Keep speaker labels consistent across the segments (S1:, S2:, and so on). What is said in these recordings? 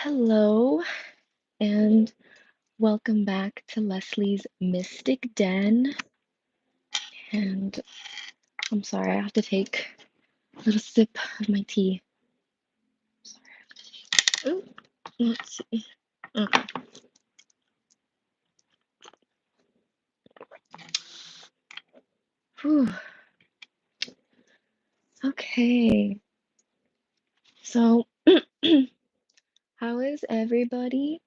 S1: Hello, and welcome back to Leslie's Mystic Den. And I'm sorry, I have to take a little sip of my tea. Oh, let's see. Okay. Whew. Okay. So, how is everybody?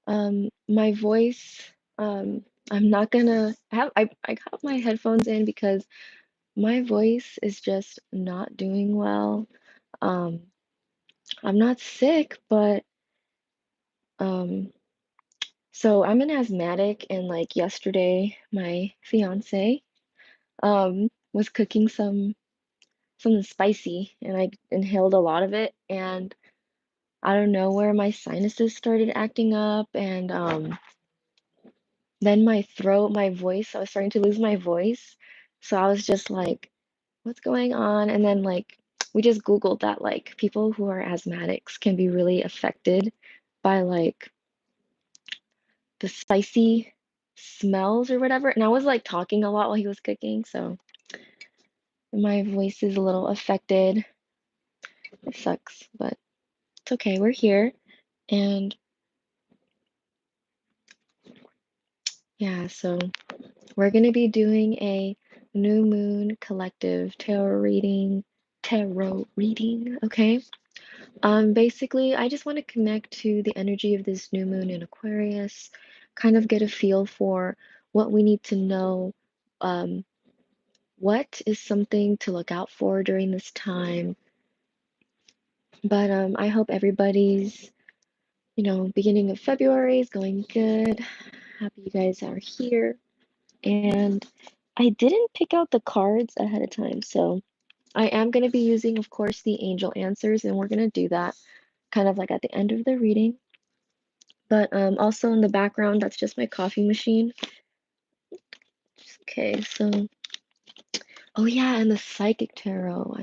S1: My voice, I'm not gonna I got my headphones in because my voice is just not doing well. Um, I'm not sick, but um so I'm an asthmatic, and like yesterday, my fiance was cooking something spicy, and I inhaled a lot of it, and I don't know where my sinuses started acting up, and then my throat, my voice, I was starting to lose my voice. So I was just like, what's going on? And then like we just Googled that like people who are asthmatics can be really affected by like the spicy smells or whatever. And I was like talking a lot while he was cooking, so my voice is a little affected. It sucks, but it's okay. We're here. And yeah, so we're going to be doing a new moon collective tarot reading, okay? Basically, I just want to connect to the energy of this new moon in Aquarius, kind of get a feel for what we need to know. What is something to look out for during this time? But I hope everybody's, beginning of February is going good. Happy you guys are here. And I didn't pick out the cards ahead of time, so I am going to be using, of course, the angel answers, and we're going to do that kind of like at the end of the reading. But also in the background, that's just my coffee machine. Okay, so, oh yeah, and the psychic tarot.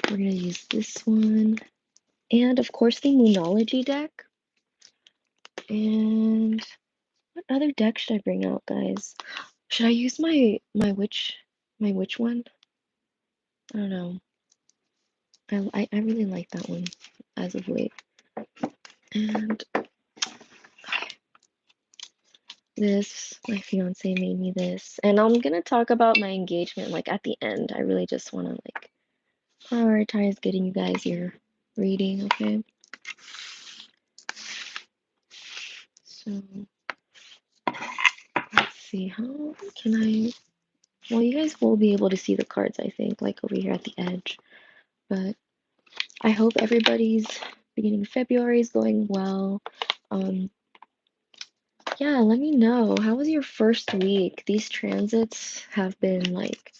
S1: We're going to use this one. And of course, the Moonology deck. And what other deck should I bring out, guys? Should I use my witch one? I don't know. I really like that one as of late. And this, my fiance made me this. And I'm gonna talk about my engagement like at the end. I really just wanna like prioritize getting you guys your reading, okay? So let's see, how can I, well, you guys will be able to see the cards, I think, like over here at the edge. But I hope everybody's beginning of February is going well. Yeah, let me know. How was your first week? These transits have been like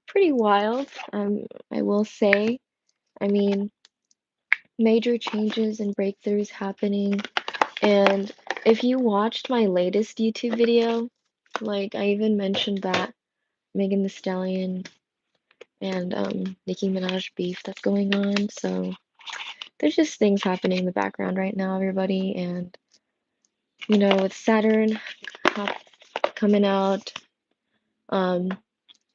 S1: pretty wild. I will say. I mean, major changes and breakthroughs happening. And if you watched my latest YouTube video, like I even mentioned that Megan Thee Stallion and Nicki Minaj beef that's going on. So there's just things happening in the background right now, everybody. And with Saturn coming out,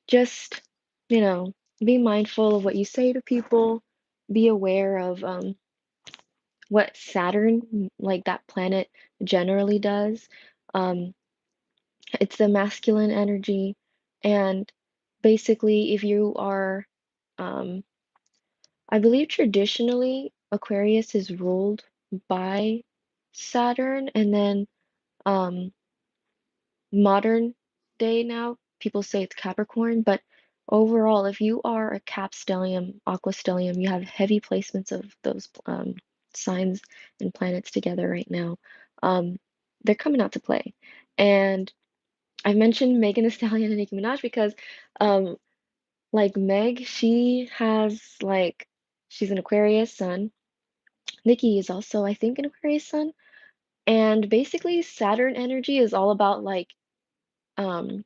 S1: just be mindful of what you say to people. Be aware of what Saturn, like that planet, generally does. Um, it's the masculine energy, and basically, if you are, um, I believe traditionally Aquarius is ruled by Saturn, and then um, modern day now people say it's Capricorn, but overall, if you are a Cap stellium, Aqua stellium, you have heavy placements of those signs and planets together right now. Um, they're coming out to play. And I mentioned Megan Thee Stallion and Nicki Minaj because um, like Meg, she's an Aquarius sun. Nicki is also, I think, an Aquarius sun. And basically, Saturn energy is all about like um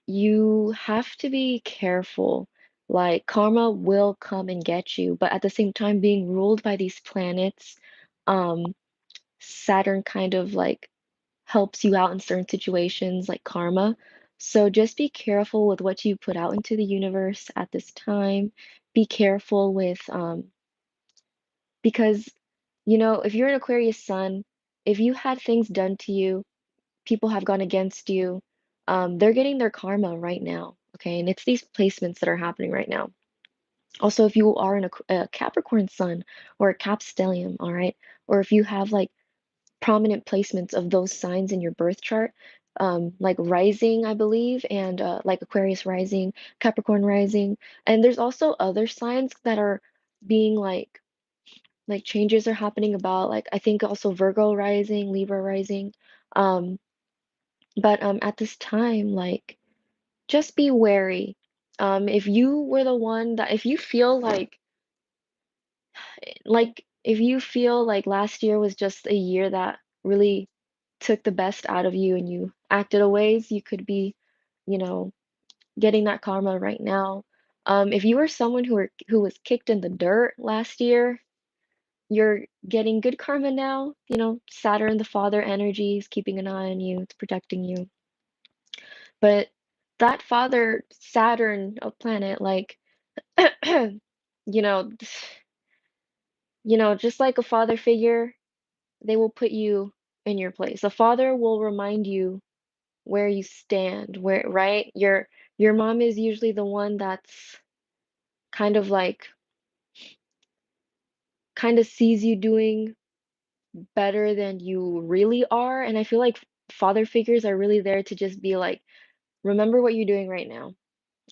S1: you have to be careful. Like karma will come and get you, but at the same time, being ruled by these planets, Saturn kind of like helps you out in certain situations like karma. So just be careful with what you put out into the universe at this time. Be careful with because if you're an Aquarius sun, if you had things done to you, people have gone against you, they're getting their karma right now, okay? And it's these placements that are happening right now. Also, if you are a Capricorn sun or a Cap stellium, all right, or if you have like prominent placements of those signs in your birth chart, like rising, I believe, and like Aquarius rising, Capricorn rising, and there's also other signs that are being like changes are happening about like I think also Virgo rising, Libra rising, um, but at this time like just be wary. If you were the one that if you feel if you feel like last year was just a year that really took the best out of you and you acted a ways, you could be, you know, getting that karma right now. If you were someone who was kicked in the dirt last year, you're getting good karma now. Saturn, the father energy, is keeping an eye on you, it's protecting you. But that father Saturn of planet, like, you know, just like a father figure, they will put you in your place. A father will remind you where you stand, where, right? Your mom is usually the one that's kind of like kind of sees you doing better than you really are. And I feel like father figures are really there to just be like, remember what you're doing right now.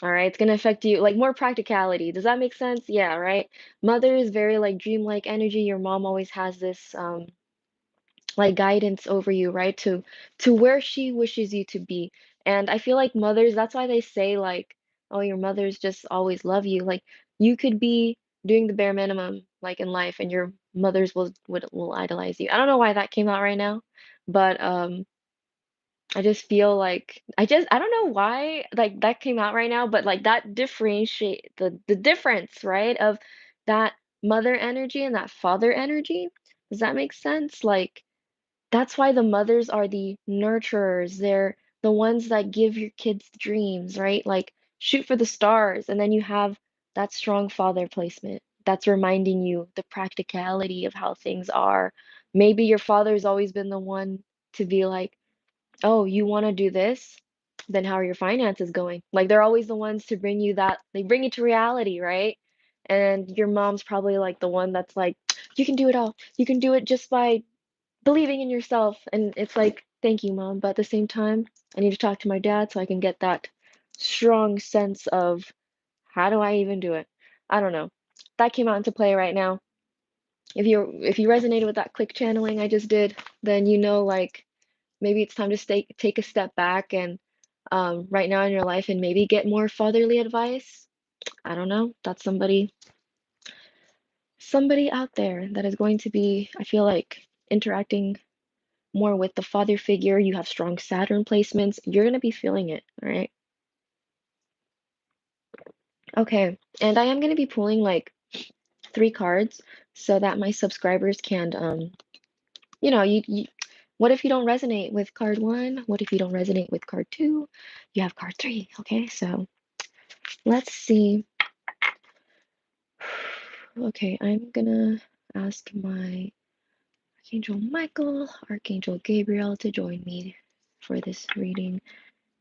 S1: All right, it's gonna affect you like more practicality. Does that make sense? Yeah, right. Mother is very like dreamlike energy. Your mom always has this like guidance over you, right? To where she wishes you to be. And I feel like mothers, that's why they say like, oh, your mothers just always love you. Like you could be doing the bare minimum like in life and your mothers will idolize you. I don't know why that came out right now, but I just feel like I don't know why like that came out right now, but like that differentiate the difference, right, of that mother energy and that father energy. Does that make sense? Like that's why the mothers are the nurturers. They're the ones that give your kids dreams, right? Like shoot for the stars. And then you have that strong father placement that's reminding you the practicality of how things are. Maybe your father's always been the one to be like, oh, you want to do this? Then how are your finances going? Like they're always the ones to bring you that, they bring you to reality, right? And your mom's probably like the one that's like, you can do it all. You can do it just by believing in yourself. And it's like, thank you, mom. But at the same time, I need to talk to my dad so I can get that strong sense of how do I even do it? I don't know. That came out into play right now. If you resonated with that click channeling I just did, then like maybe it's time to take a step back and right now in your life and maybe get more fatherly advice. I don't know. That's somebody out there that is going to be, I feel like, interacting more with the father figure. You have strong Saturn placements. You're going to be feeling it, all right? Okay. And I am going to be pulling like 3 cards so that my subscribers can you what if you don't resonate with card 1? What if you don't resonate with card 2? You have card 3, okay? So, let's see. Okay, I'm gonna ask my Archangel Michael, Archangel Gabriel to join me for this reading,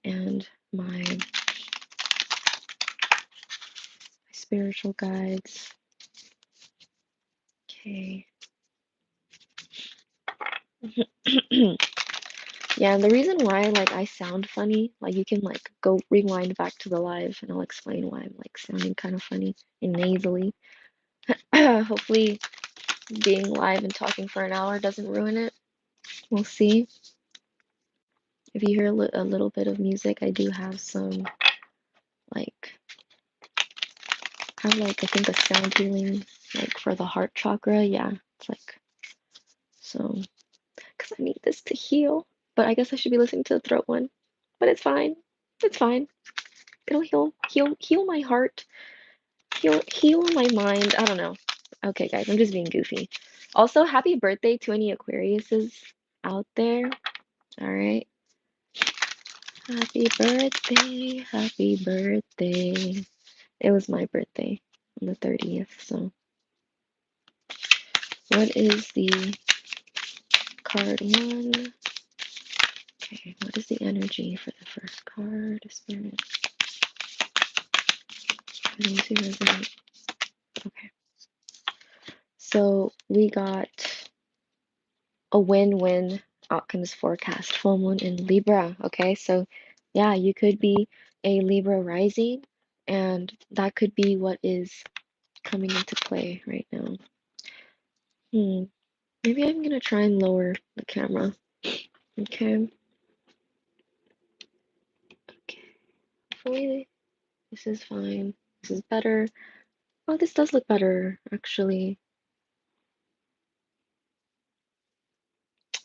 S1: and my spiritual guides. Okay. Yeah, and the reason why like I sound funny, like you can like go rewind back to the live and I'll explain why I'm like sounding kind of funny and nasally. Hopefully being live and talking for an hour doesn't ruin it. We'll see. If you hear a little bit of music, I do have some like I think a sound healing like for the heart chakra. Yeah, it's like so because I need this to heal. But I guess I should be listening to the throat one. But it's fine. It's fine. It'll heal my heart, heal my mind. I don't know. Okay, guys, I'm just being goofy. Also, happy birthday to any Aquariuses out there. All right. Happy birthday. Happy birthday. It was my birthday on the 30th. So, what is the card one? Okay, what is the energy for the first card? Spirit. For those who resonate. Okay. So, we got a win-win outcomes forecast, full moon in Libra. Okay, so yeah, you could be a Libra rising, and that could be what is coming into play right now. Maybe I'm gonna try and lower the camera. Okay. Okay. Hopefully this is fine. This is better. Oh, this does look better, actually.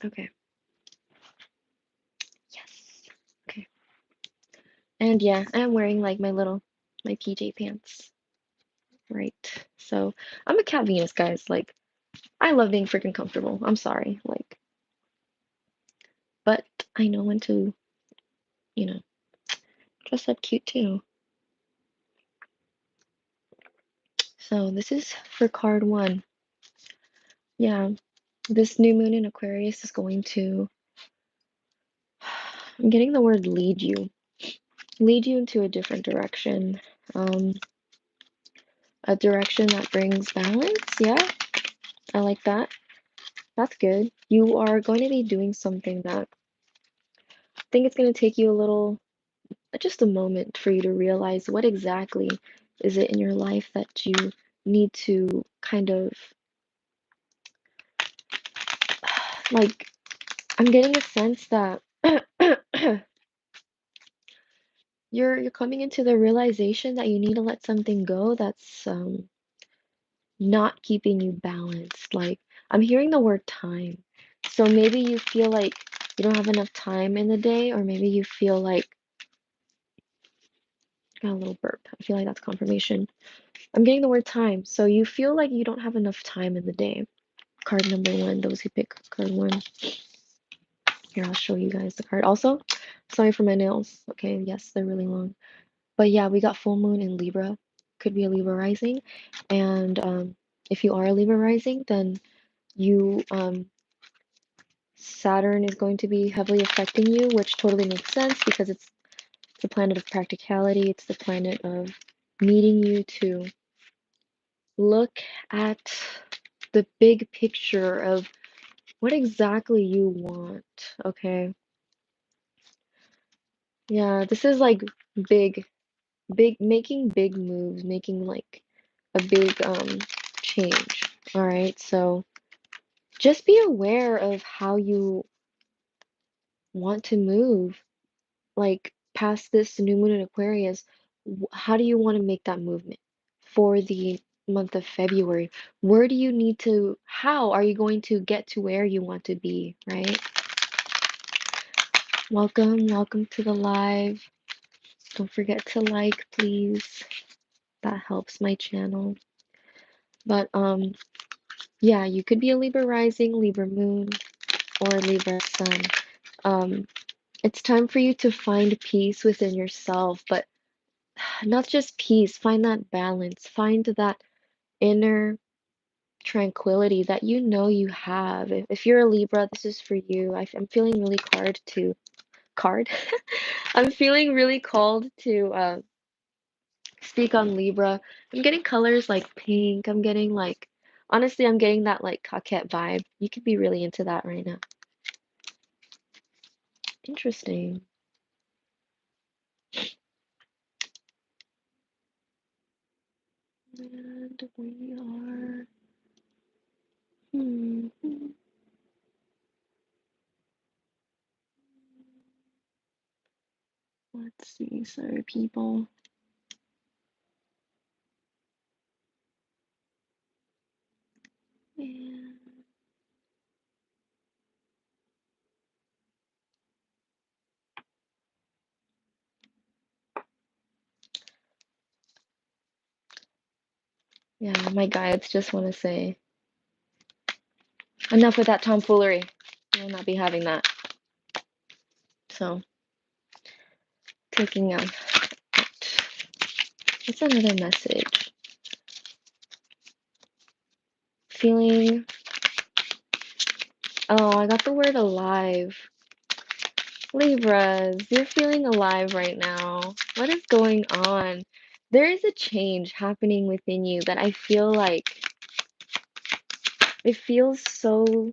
S1: Okay. Yes. Okay. And yeah, I'm wearing like my PJ pants. Right. So I'm a cat Venus, guys. Like, I love being freaking comfortable. I'm sorry. Like, but I know when to, you know, dress up cute too. So this is for card one. Yeah, this new moon in Aquarius is going to, I'm getting the word lead you into a different direction. Um, a direction that brings balance. Yeah, I like that. That's good. You are going to be doing something that I think it's going to take you a little, just a moment for you to realize what exactly is it in your life that you need to kind of like, I'm getting a sense that you're coming into the realization that you need to let something go that's not keeping you balanced. Like, I'm hearing the word time. So maybe you feel like you don't have enough time in the day, or maybe you feel like, got a little burp. I feel like that's confirmation. I'm getting the word time. So you feel like you don't have enough time in the day. Card number one, those who pick card one. Here, I'll show you guys the card. Also, sorry for my nails. Okay, yes, they're really long. But yeah, we got full moon in Libra. Could be a Libra rising. And if you are a Libra rising, then you Saturn is going to be heavily affecting you, which totally makes sense because it's the planet of practicality. It's the planet of needing you to look at the big picture of what exactly you want. Okay. Yeah, this is like big, making big moves, making like a big change. All right. So just be aware of how you want to move, like past this new moon in Aquarius. How do you want to make that movement for the month of February? Where do you need to, how are you going to get to where you want to be, right? Welcome to the live. Don't forget to like, please. That helps my channel. But yeah, you could be a Libra rising, Libra moon, or Libra sun. It's time for you to find peace within yourself, but not just peace, find that balance, find that inner tranquility that you know you have. If you're a Libra, this is for you. I'm feeling really card. I'm feeling really called to speak on Libra. I'm getting colors like pink. I'm getting like, honestly, I'm getting that like coquette vibe. You could be really into that right now. Interesting. And we are, let's see, sorry, people. And Yeah, my guides just want to say, enough with that tomfoolery. We'll not be having that. So, taking out. What's another message? Feeling. Oh, I got the word alive. Libras, you're feeling alive right now. What is going on? There is a change happening within you that I feel like it feels so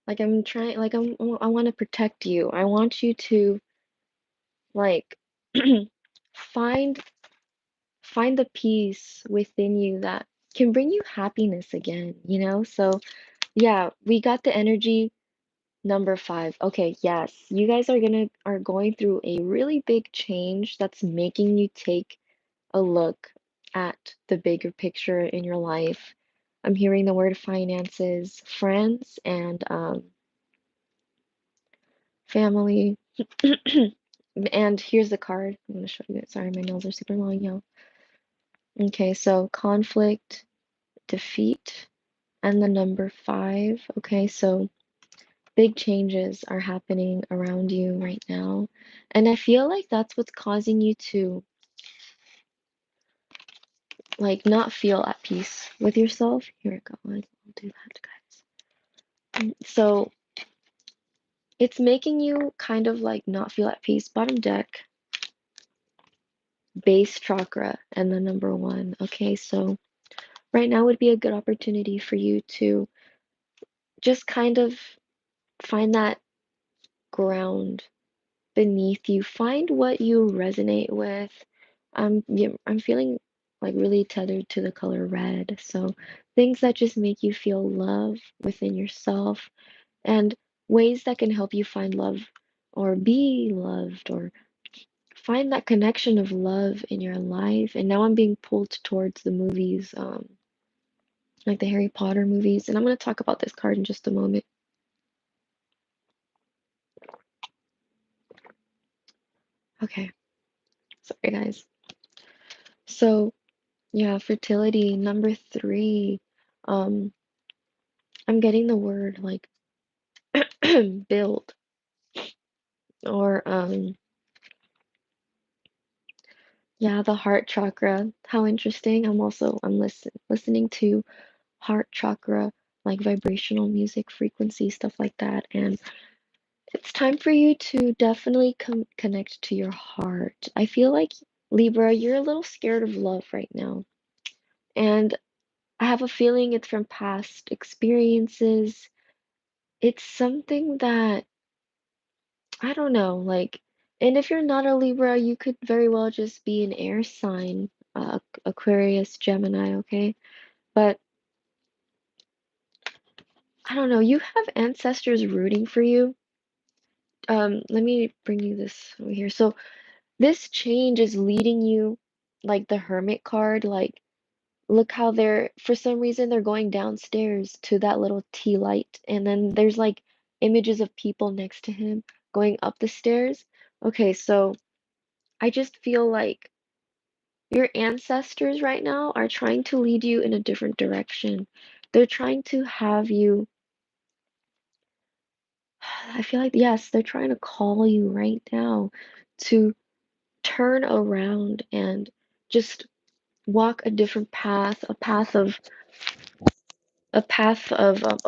S1: like I'm trying, like I want to protect you. I want you to like find find the peace within you that can bring you happiness again, you know? So, yeah, we got the energy number 5. Okay, yes, you guys are going through a really big change that's making you take a look at the bigger picture in your life. I'm hearing the word finances, friends, and family. And here's the card. I'm going to show you it. Sorry, my nails are super long, y'all. Okay, so conflict, defeat, and the number 5. Okay, so big changes are happening around you right now. And I feel like that's what's causing you to like not feel at peace with yourself. Here we go. I'll do that, guys. So it's making you kind of like not feel at peace. Bottom deck, base chakra, and the number 1. Okay, so right now would be a good opportunity for you to just kind of find that ground beneath you. Find what you resonate with. Yeah, I'm feeling like really tethered to the color red. So things that just make you feel love within yourself and ways that can help you find love or be loved or find that connection of love in your life. And now I'm being pulled towards the movies, like the Harry Potter movies. And I'm going to talk about this card in just a moment. Okay, sorry guys. So yeah, fertility, number 3. Um, I'm getting the word like build or yeah, the heart chakra. How interesting. I'm listening to heart chakra like vibrational music, frequency, stuff like that. And it's time for you to definitely connect to your heart. I feel like Libra, you're a little scared of love right now. And I have a feeling it's from past experiences. It's something that I don't know, like, and if you're not a Libra, you could very well just be an air sign, Aquarius, Gemini, okay? But I don't know, you have ancestors rooting for you. Let me bring you this over here. So this change is leading you like the Hermit card, like look how they're for some reason they're going downstairs to that little tea light, and then there's like images of people next to him going up the stairs. Okay, so I just feel like your ancestors right now are trying to lead you in a different direction. They're trying to have you, I feel like, yes, they're trying to call you right now to turn around and just walk a different path, oh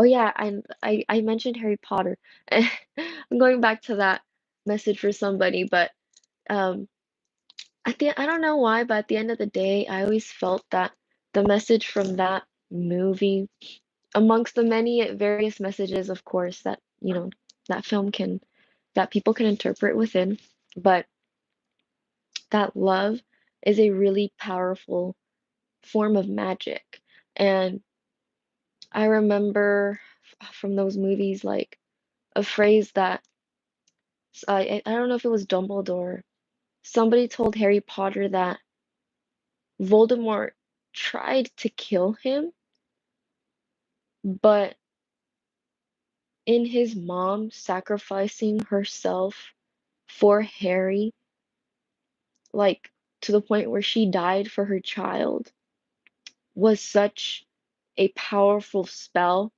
S1: yeah, I mentioned Harry Potter. I'm going back to that message for somebody, but um I don't know why, but at the end of the day, I always felt that the message from that movie, amongst the many various messages, of course, that, that film can, that people can interpret within, but that love is a really powerful form of magic. And I remember from those movies, like a phrase that I don't know if it was Dumbledore. Somebody told Harry Potter that Voldemort tried to kill him, but in his mom sacrificing herself for Harry, like to the point where she died for her child was such a powerful spell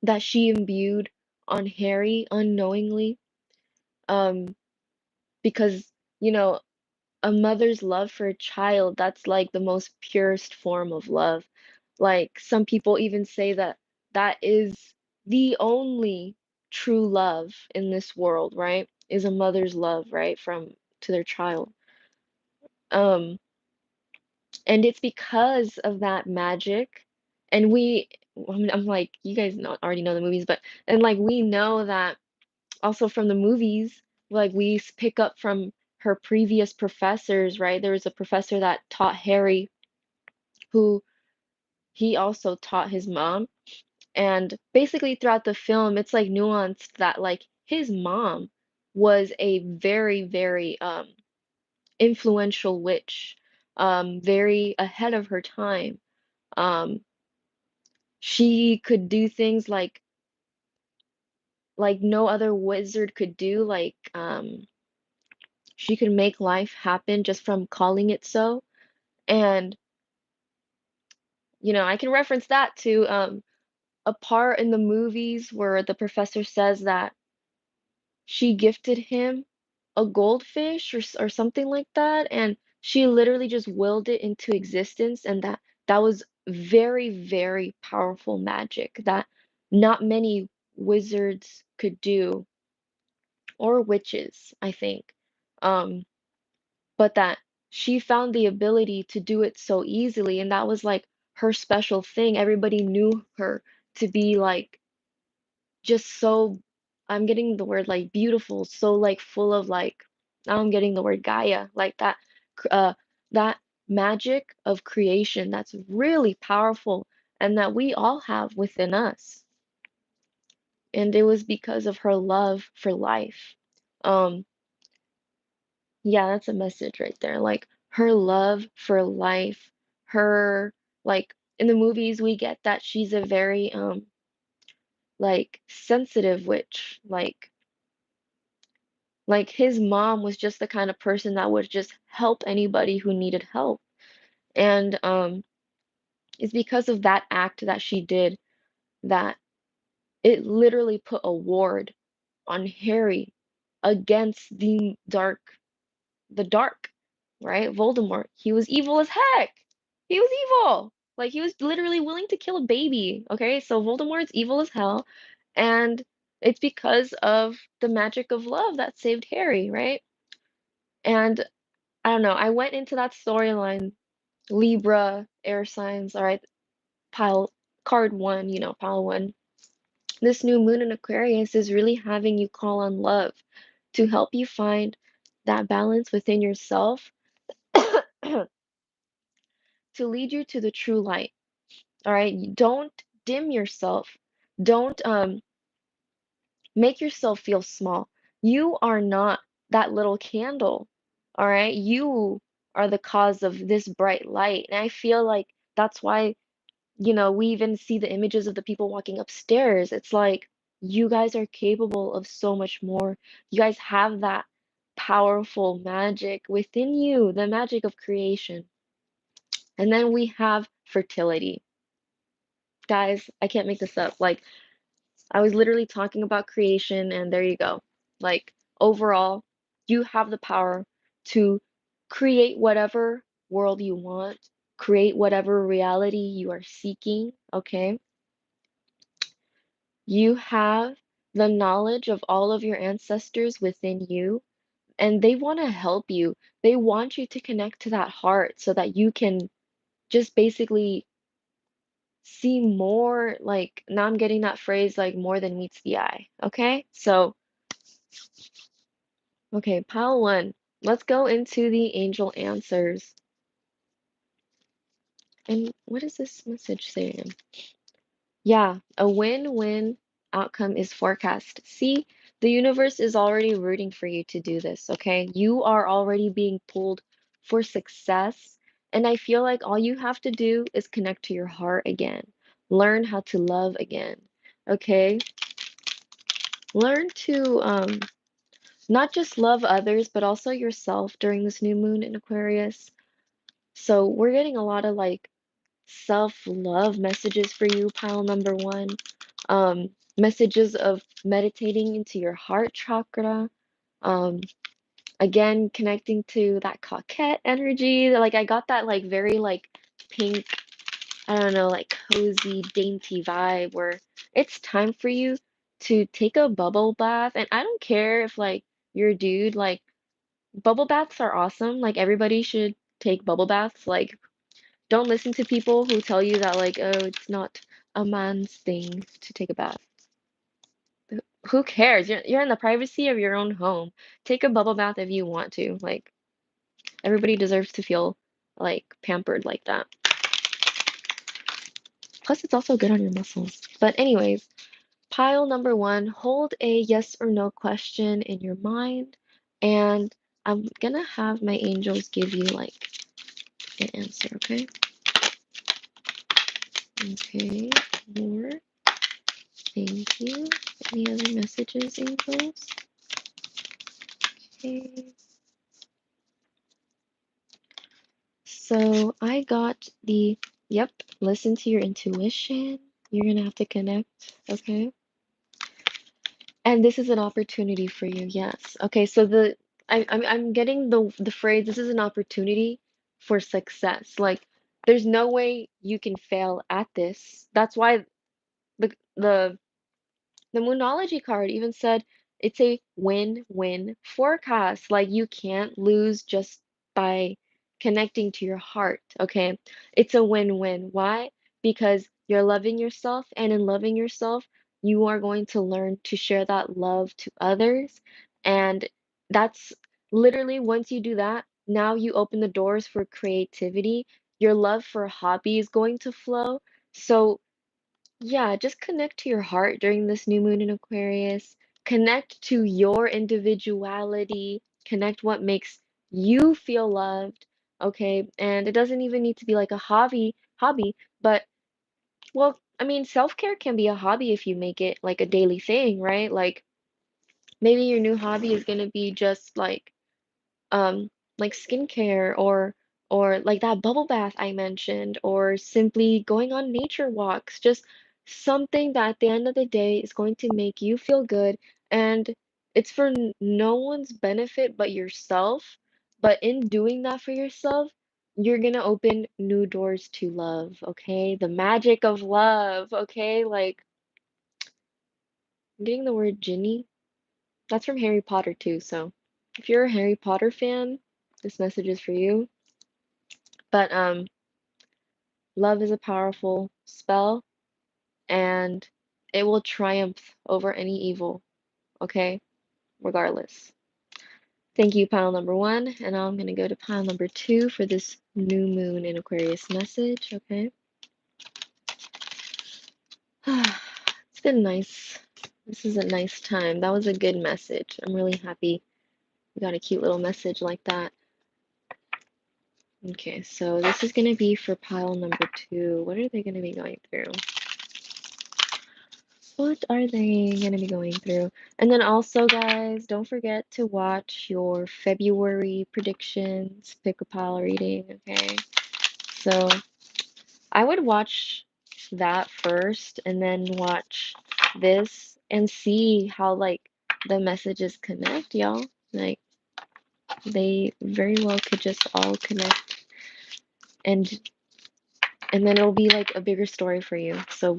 S1: that she imbued on Harry unknowingly. Um, because, you know, a mother's love for a child, that's like the most purest form of love. Like some people even say that that is the only true love in this world, right? Is a mother's love, right, from to their child. Um, and it's because of that magic, and I'm like, you guys know, already know the movies, but and like we know that also from the movies, like pick up from her previous professors, right? There was a professor that taught Harry, who he also taught his mom. And basically throughout the film, it's like nuanced that like his mom was a very, very influential witch, very ahead of her time. Um, she could do things like no other wizard could do, like she could make life happen just from calling it so. And, I can reference that to a part in the movies where the professor says that she gifted him a goldfish or something like that, and she literally just willed it into existence, and that was very, very powerful magic that not many wizards could do, or witches, I think. Um, but that she found the ability to do it so easily, and that was like her special thing. Everybody knew her to be like just so, I'm getting the word like beautiful, so like full of like, now I'm getting the word Gaia, like that that magic of creation that's really powerful and that we all have within us. And it was because of her love for life. Um, Yeah, that's a message right there. Like her love for life, her like in the movies we get that she's a very like sensitive witch. Like his mom was just the kind of person that would just help anybody who needed help. And it's because of that act that she did that it literally put a ward on Harry against the dark, right? Voldemort. He was evil as heck. He was evil. Like he was literally willing to kill a baby. Okay, so Voldemort's evil as hell, and it's because of the magic of love that saved Harry, right? And I don't know. I went into that storyline, Libra, air signs. All right, pile card one. Pile one. This new moon in Aquarius is really having you call on love to help you find that balance within yourself to lead you to the true light. All right. Don't dim yourself. Don't make yourself feel small. You are not that little candle. All right. You are the cause of this bright light. And I feel like that's why, we even see the images of the people walking upstairs. It's like you guys are capable of so much more. You guys have that powerful magic within you, the magic of creation. And then we have fertility. Guys, I can't make this up. Like, I was literally talking about creation, and there you go. Like, overall, you have the power to create whatever world you want, create whatever reality you are seeking, okay? You have the knowledge of all of your ancestors within you, and they want to help you. They want you to connect to that heart so that you can just basically see more, like now I'm getting that phrase like more than meets the eye. Okay? So, okay, pile one. Let's go into the angel answers. And what does this message say again? Yeah, a win-win outcome is forecast. See, the universe is already rooting for you to do this, okay? You are already being pulled for success. And I feel like all you have to do is connect to your heart again. Learn how to love again, okay? Learn to not just love others, but also yourself during this new moon in Aquarius. So we're getting a lot of like self-love messages for you, pile number one. Messages of meditating into your heart chakra. Um, again, connecting to that coquette energy. Like I got that like very like pink, I don't know, like cozy, dainty vibe where it's time for you to take a bubble bath. And I don't care if like you're a dude, like bubble baths are awesome. Like everybody should take bubble baths. Like don't listen to people who tell you that like, oh, it's not a man's thing to take a bath. Who cares? You're in the privacy of your own home. Take a bubble bath if you want to. Like everybody deserves to feel like pampered like that. Plus, it's also good on your muscles. But anyways, pile number one, hold a yes or no question in your mind, and I'm gonna have my angels give you like an answer, okay? Okay, more. Thank you. Any other messages, angels? Okay. So I got the, yep, listen to your intuition. You're gonna have to connect, okay? And this is an opportunity for you, yes. Okay, so I'm getting the phrase, this is an opportunity for success. Like there's no way you can fail at this. That's why the Moonology card even said it's a win-win forecast. Like you can't lose just by connecting to your heart, okay? It's a win-win. Why? Because you're loving yourself, and in loving yourself, you are going to learn to share that love to others. And that's literally once you do that, now you open the doors for creativity. Your love for a hobby is going to flow. So yeah, just connect to your heart during this new moon in Aquarius. Connect to your individuality. Connect what makes you feel loved. Okay? And it doesn't even need to be like a hobby, but well, I mean, self-care can be a hobby if you make it like a daily thing, right? Like maybe your new hobby is gonna be just um like skincare or like that bubble bath I mentioned or simply going on nature walks, just something that at the end of the day is going to make you feel good, and it's for no one's benefit but yourself. But in doing that for yourself, you're gonna open new doors to love, okay? The magic of love, okay? Like I'm getting the word Ginny. That's from Harry Potter too, so if you're a Harry Potter fan, this message is for you. But love is a powerful spell, and it will triumph over any evil, okay? Regardless. Thank you, pile number one, and now I'm gonna go to pile number two for this new moon in Aquarius message, okay? It's been nice. This is a nice time. That was a good message. I'm really happy we got a cute little message like that. Okay, so this is gonna be for pile number two. What are they gonna be going through? What are they gonna be going through? And then also, guys, don't forget to watch your February predictions, pick a pile reading, okay? So I would watch that first and then watch this and see how like the messages connect, y'all. Like they very well could just all connect and and then it'll be like a bigger story for you. So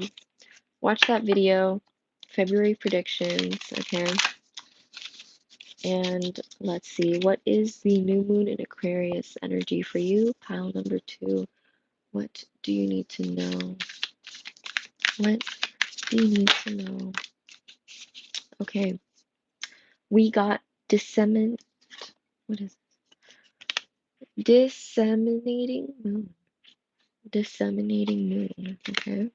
S1: watch that video, February predictions, okay? And let's see, what is the new moon in Aquarius energy for you? Pile number two. What do you need to know? What do you need to know? Okay, we got dissemin. What is it? Disseminating moon. Disseminating moon. Okay.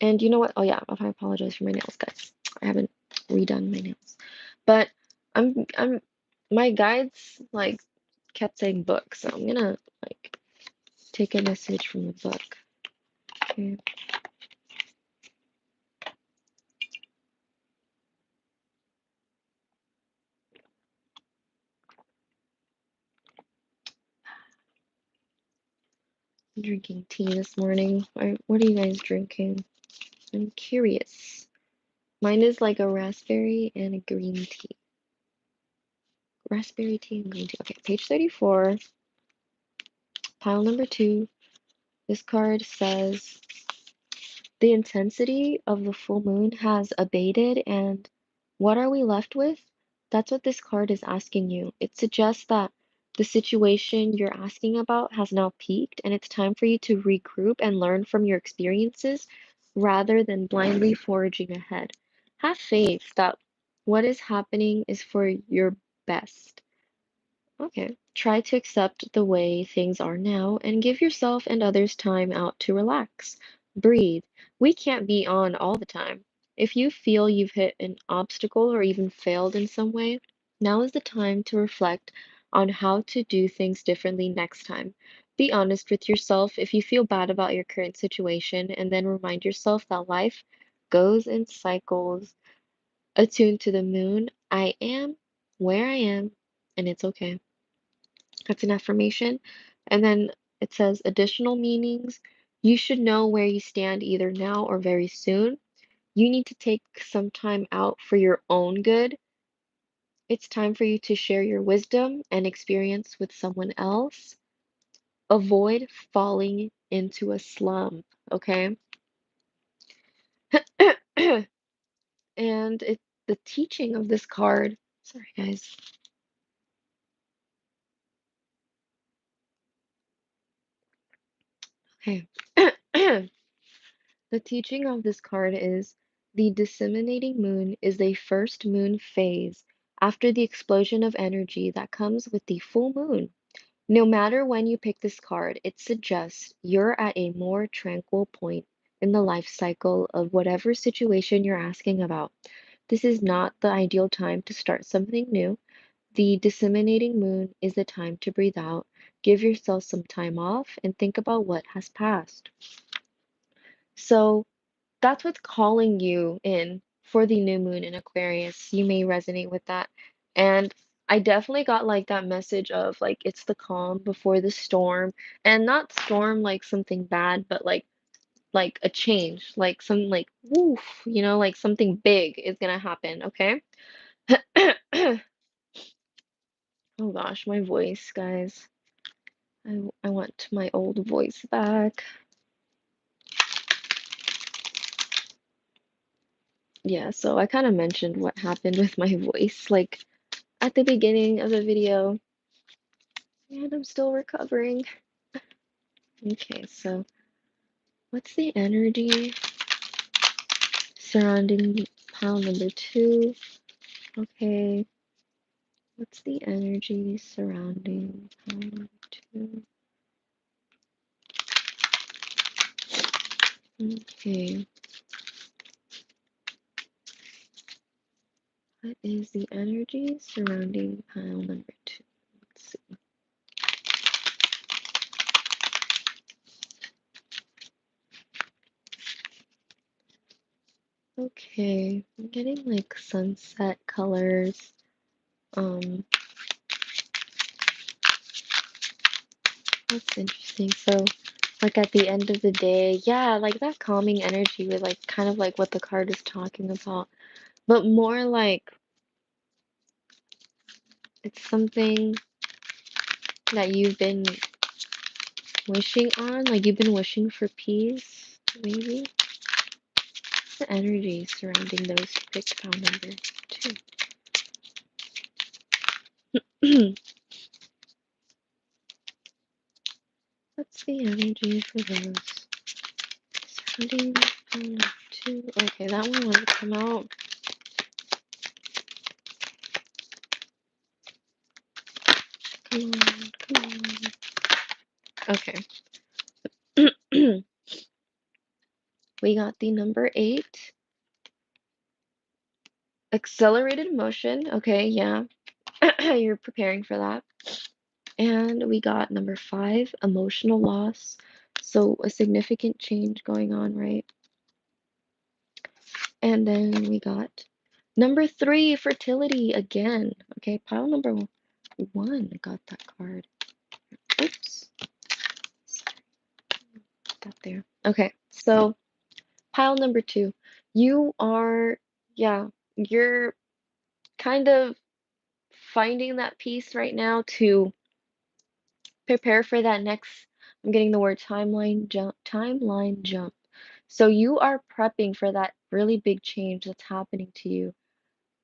S1: And you know what? Oh yeah, I apologize for my nails, guys. I haven't redone my nails, but I'm my guides like kept saying book, so I'm gonna like take a message from the book. Okay. drinking tea this morning. What are you guys drinking? I'm curious. Mine is like a raspberry and a green tea. Raspberry tea and green tea. Okay, page 34, pile number 2. This card says the intensity of the full moon has abated, and what are we left with? That's what this card is asking you. It suggests that the situation you're asking about has now peaked, and it's time for you to regroup and learn from your experiences rather than blindly forging ahead. Have faith that what is happening is for your best. Okay. Try to accept the way things are now and give yourself and others time out to relax. Breathe. We can't be on all the time. If you feel you've hit an obstacle or even failed in some way, now is the time to reflect on how to do things differently next time. Be honest with yourself if you feel bad about your current situation, and then remind yourself that life goes in cycles. Attuned to the moon, I am where I am, and it's okay. That's an affirmation. And then it says additional meanings. You should know where you stand either now or very soon. You need to take some time out for your own good. It's time for you to share your wisdom and experience with someone else. Avoid falling into a slump, okay? And the teaching of this card, sorry guys. Okay. The teaching of this card is the disseminating moon is a first moon phase after the explosion of energy that comes with the full moon. No matter when you pick this card, it suggests you're at a more tranquil point in the life cycle of whatever situation you're asking about. This is not the ideal time to start something new. The disseminating moon is the time to breathe out, give yourself some time off, and think about what has passed. So, that's what's calling you in for the new moon in Aquarius. You may resonate with that. And I definitely got like that message of like it's the calm before the storm, and not storm like something bad, but like a change, like some like woof, like something big is gonna happen, okay? Oh gosh, my voice, guys. I want my old voice back. Yeah, so I kind of mentioned what happened with my voice like at the beginning of the video, and I'm still recovering. Okay, so what's the energy surrounding pile number 2? Okay, what's the energy surrounding pile number 2? Okay, what is the energy surrounding pile number 2? Let's see. Okay, I'm getting like sunset colors. That's interesting. So, like at the end of the day, yeah, like that calming energy with like kind of like what the card is talking about, but more like it's something that you've been wishing on, like you've been wishing for peace, maybe. What's the energy surrounding those who picked pile number 2? What's the energy for those surrounding pile number 2? Okay, that one wanted to come out. Come on, come on. Okay. We got the number 8, accelerated motion. Okay, yeah, you're preparing for that. And we got number 5, emotional loss. So a significant change going on, right? And then we got number 3, fertility again. Okay, pile number 1 got that card. Oops. that there. Okay, so pile number two. You are, yeah, you're kind of finding that peace right now to prepare for that next, I'm getting the word timeline jump. So you are prepping for that really big change that's happening to you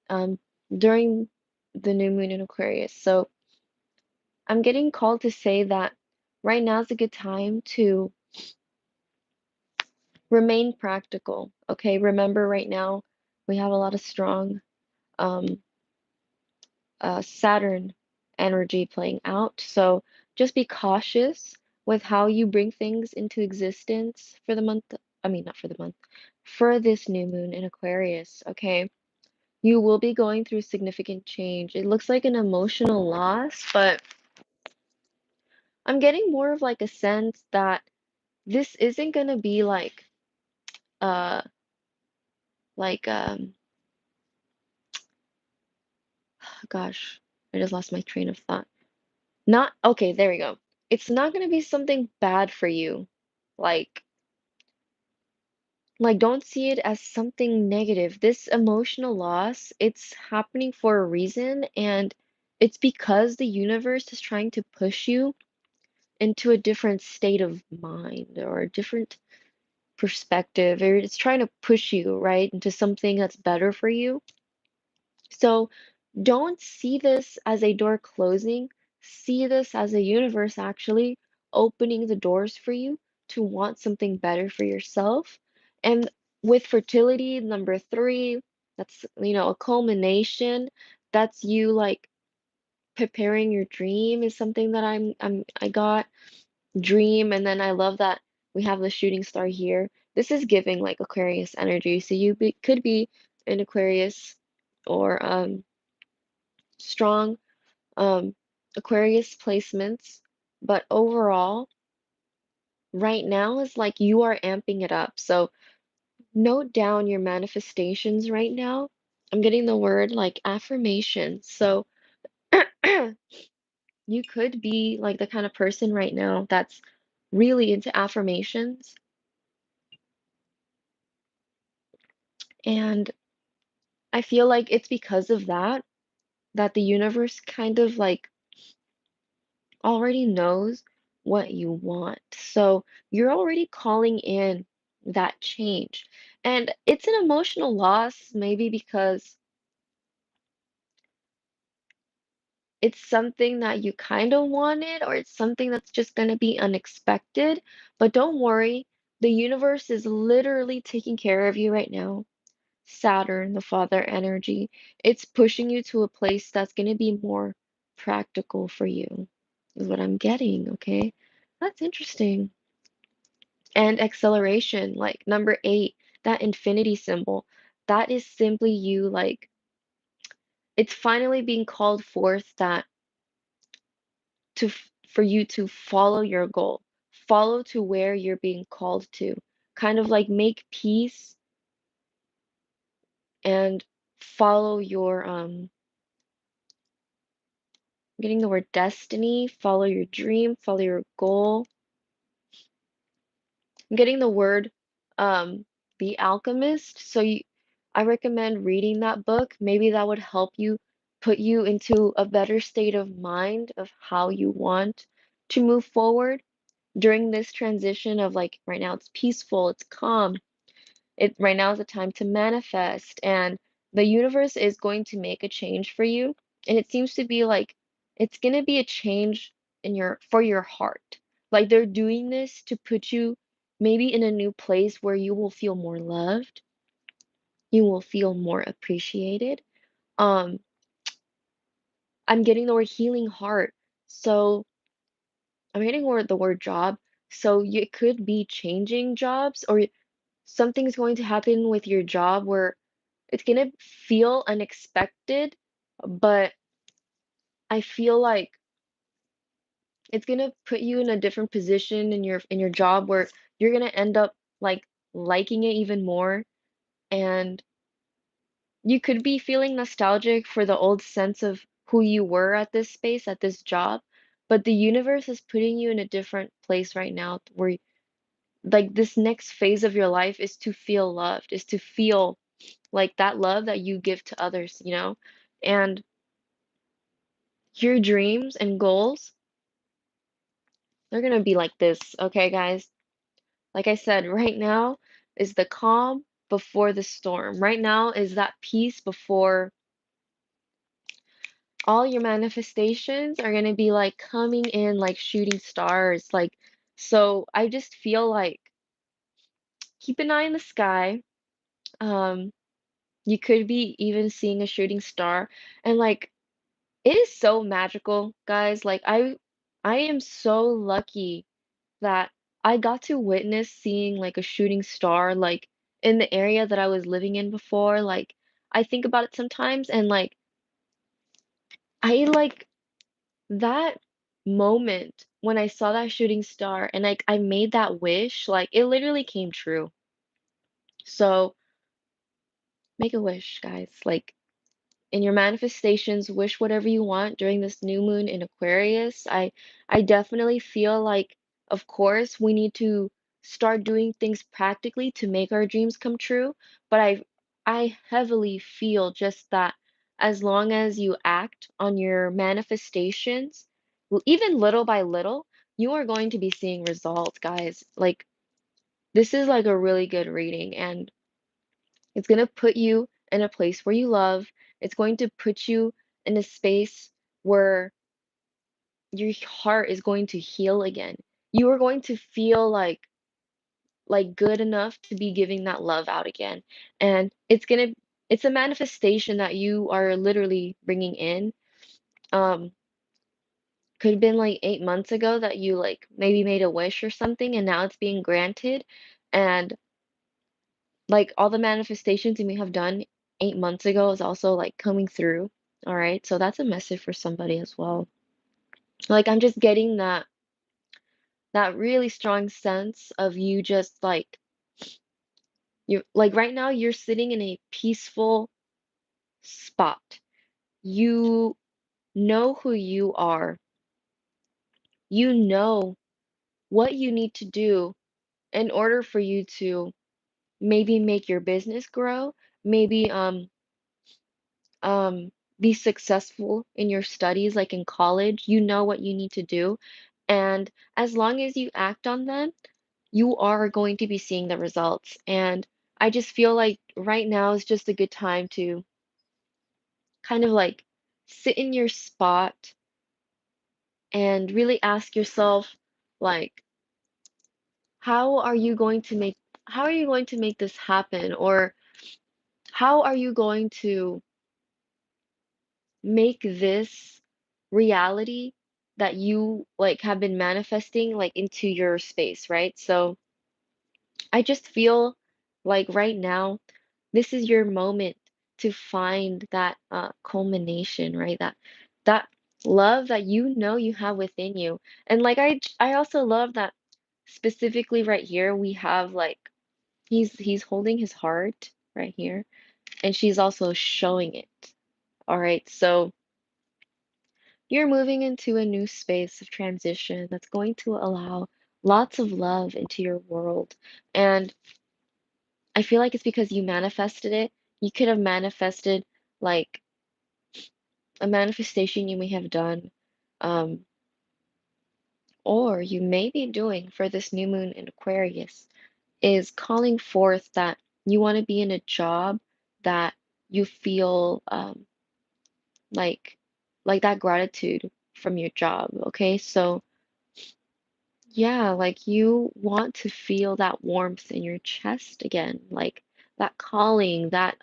S1: um during the new moon in Aquarius. So I'm getting called to say that right now is a good time to remain practical. Okay, remember right now we have a lot of strong um Saturn energy playing out. So just be cautious with how you bring things into existence for the month. I mean, not for the month, for this new moon in Aquarius. Okay, you will be going through significant change. It looks like an emotional loss, but I'm getting more of like a sense that this isn't gonna be uh like gosh, I just lost my train of thought. Not okay, there we go. It's not gonna be something bad for you. Like don't see it as something negative. This emotional loss, it's happening for a reason, and it's because the universe is trying to push you into a different state of mind or a different perspective, or it's trying to push you, right, into something that's better for you. So don't see this as a door closing. See this as a universe actually opening the doors for you to want something better for yourself. And with fertility, number three, that's, a culmination. That's you like preparing your dream is something that I got dream. And then I love that we have the shooting star here. This is giving like Aquarius energy. So could be an Aquarius or strong um, Aquarius placements, but overall, right now is like you are amping it up. So note down your manifestations right now. I'm getting the word like affirmation. So you could be like the kind of person right now that's really into affirmations. And I feel like it's because of that that the universe kind of like already knows what you want. So you're already calling in that change. And it's an emotional loss, maybe because it's something that you kind of wanted, or it's something that's just going to be unexpected. But don't worry, the universe is literally taking care of you right now. Saturn, the father energy, it's pushing you to a place that's going to be more practical for you, is what I'm getting, okay? That's interesting. And acceleration, like number eight, that infinity symbol, that is simply you, like, it's finally being called forth that for you to follow your goal, follow to where you're being called to, kind of like make peace and follow your getting the word destiny, follow your dream, follow your goal. I'm getting the word The Alchemist. So I recommend reading that book. Maybe that would help you put you into a better state of mind of how you want to move forward during this transition of like right now it's peaceful, it's calm, it right now is the time to manifest, and the universe is going to make a change for you. And it seems to be like it's going to be a change in your for your heart. Like they're doing this to put you maybe in a new place where you will feel more loved, you will feel more appreciated. Um, I'm getting the word healing heart. So I'm getting the word job. So you it could be changing jobs, or something's going to happen with your job where it's gonna feel unexpected, but I feel like it's gonna put you in a different position in your job where you're gonna end up like liking it even more, and you could be feeling nostalgic for the old sense of who you were at this space, at this job, but the universe is putting you in a different place right now where like this next phase of your life is to feel loved, is to feel like that love that you give to others, you know? And your dreams and goals, they're gonna be like this, okay, guys? Like I said, right now is the calm before the storm. Right now is that peace before all your manifestations are gonna be like coming in like shooting stars. Like, so I just feel like keep an eye in the sky. Um, you could be even seeing a shooting star. And like it is so magical, guys. Like I am so lucky that I got to witness seeing like a shooting star like in the area that I was living in before. Like I think about it sometimes and like I like that moment when I saw that shooting star and like I made that wish, like it literally came true. So make a wish, guys. Like in your manifestations, wish whatever you want during this new moon in Aquarius. I definitely feel like, of course, we need to start doing things practically to make our dreams come true, but I heavily feel just that as long as you act on your manifestations, even little by little, you are going to be seeing results, guys. Like this is like a really good reading and it's going to put you in a place where you love. It's going to put you in a space where your heart is going to heal again. You are going to feel like good enough to be giving that love out again. And it's a manifestation that you are literally bringing in. Um could have been like 8 months ago that you like maybe made a wish or something and now it's being granted. And like all the manifestations you may have done 8 months ago is also like coming through. All right. So that's a message for somebody as well. Like I'm just getting that really strong sense of you just like you like right now you're sitting in a peaceful spot. You know who you are. You know what you need to do in order for you to maybe make your business grow, maybe um be successful in your studies like in college. You know what you need to do, and as long as you act on them you are going to be seeing the results. And I just feel like right now is just a good time to kind of like sit in your spot and really ask yourself like how are you going to make how are you going to make this happen, or how are you going to make this reality that you like have been manifesting like into your space, right? So I just feel like right now this is your moment to find that culmination, right? That love that you know you have within you. And like I also love that specifically right here we have like he's holding his heart right here and she's also showing it. All right. So you're moving into a new space of transition that's going to allow lots of love into your world. And I feel like it's because you manifested it. You could have manifested like a manifestation you may have done, um, or you may be doing for this new moon in Aquarius, is calling forth that you want to be in a job that you feel like like that gratitude from your job. Okay, so yeah, like you want to feel that warmth in your chest again, like that calling, that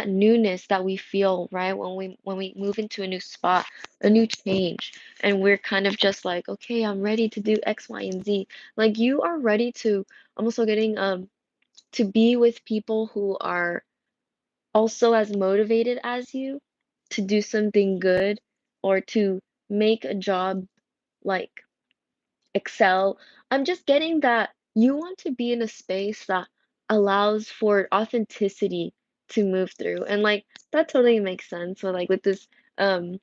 S1: newness that we feel, right? When we move into a new spot, a new change, and we're kind of just like, okay, I'm ready to do X, Y, and Z. Like you are ready to I'm also getting to be with people who are also as motivated as you to do something good or to make a job like excel. I'm just getting that you want to be in a space that allows for authenticity to move through. And like that totally makes sense. So like with this um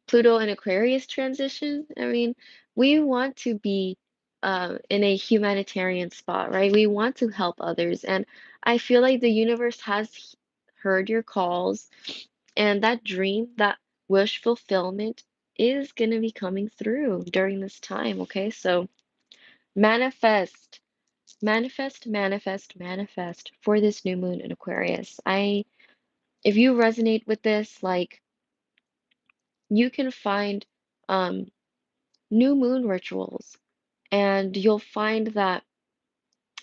S1: Pluto and Aquarius transition, I mean, we want to be in a humanitarian spot, right? We want to help others, and I feel like the universe has heard your calls, and that dream, that wish fulfillment is going to be coming through during this time, okay? So manifest, manifest, manifest, manifest for this new moon in Aquarius. If you resonate with this, like, you can find um, new moon rituals, and you'll find that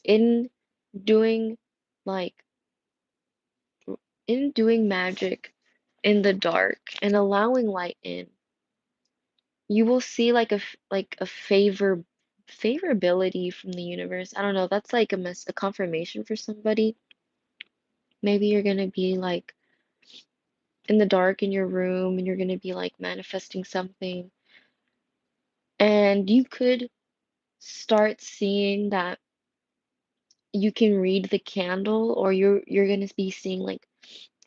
S1: in doing like in doing magic in the dark and allowing light in, you will see like a favorability from the universe. I don't know, that's like a confirmation for somebody. Maybe you're gonna be like in the dark in your room and you're gonna be like manifesting something, and you could start seeing that you can read the candle, or you're gonna be seeing like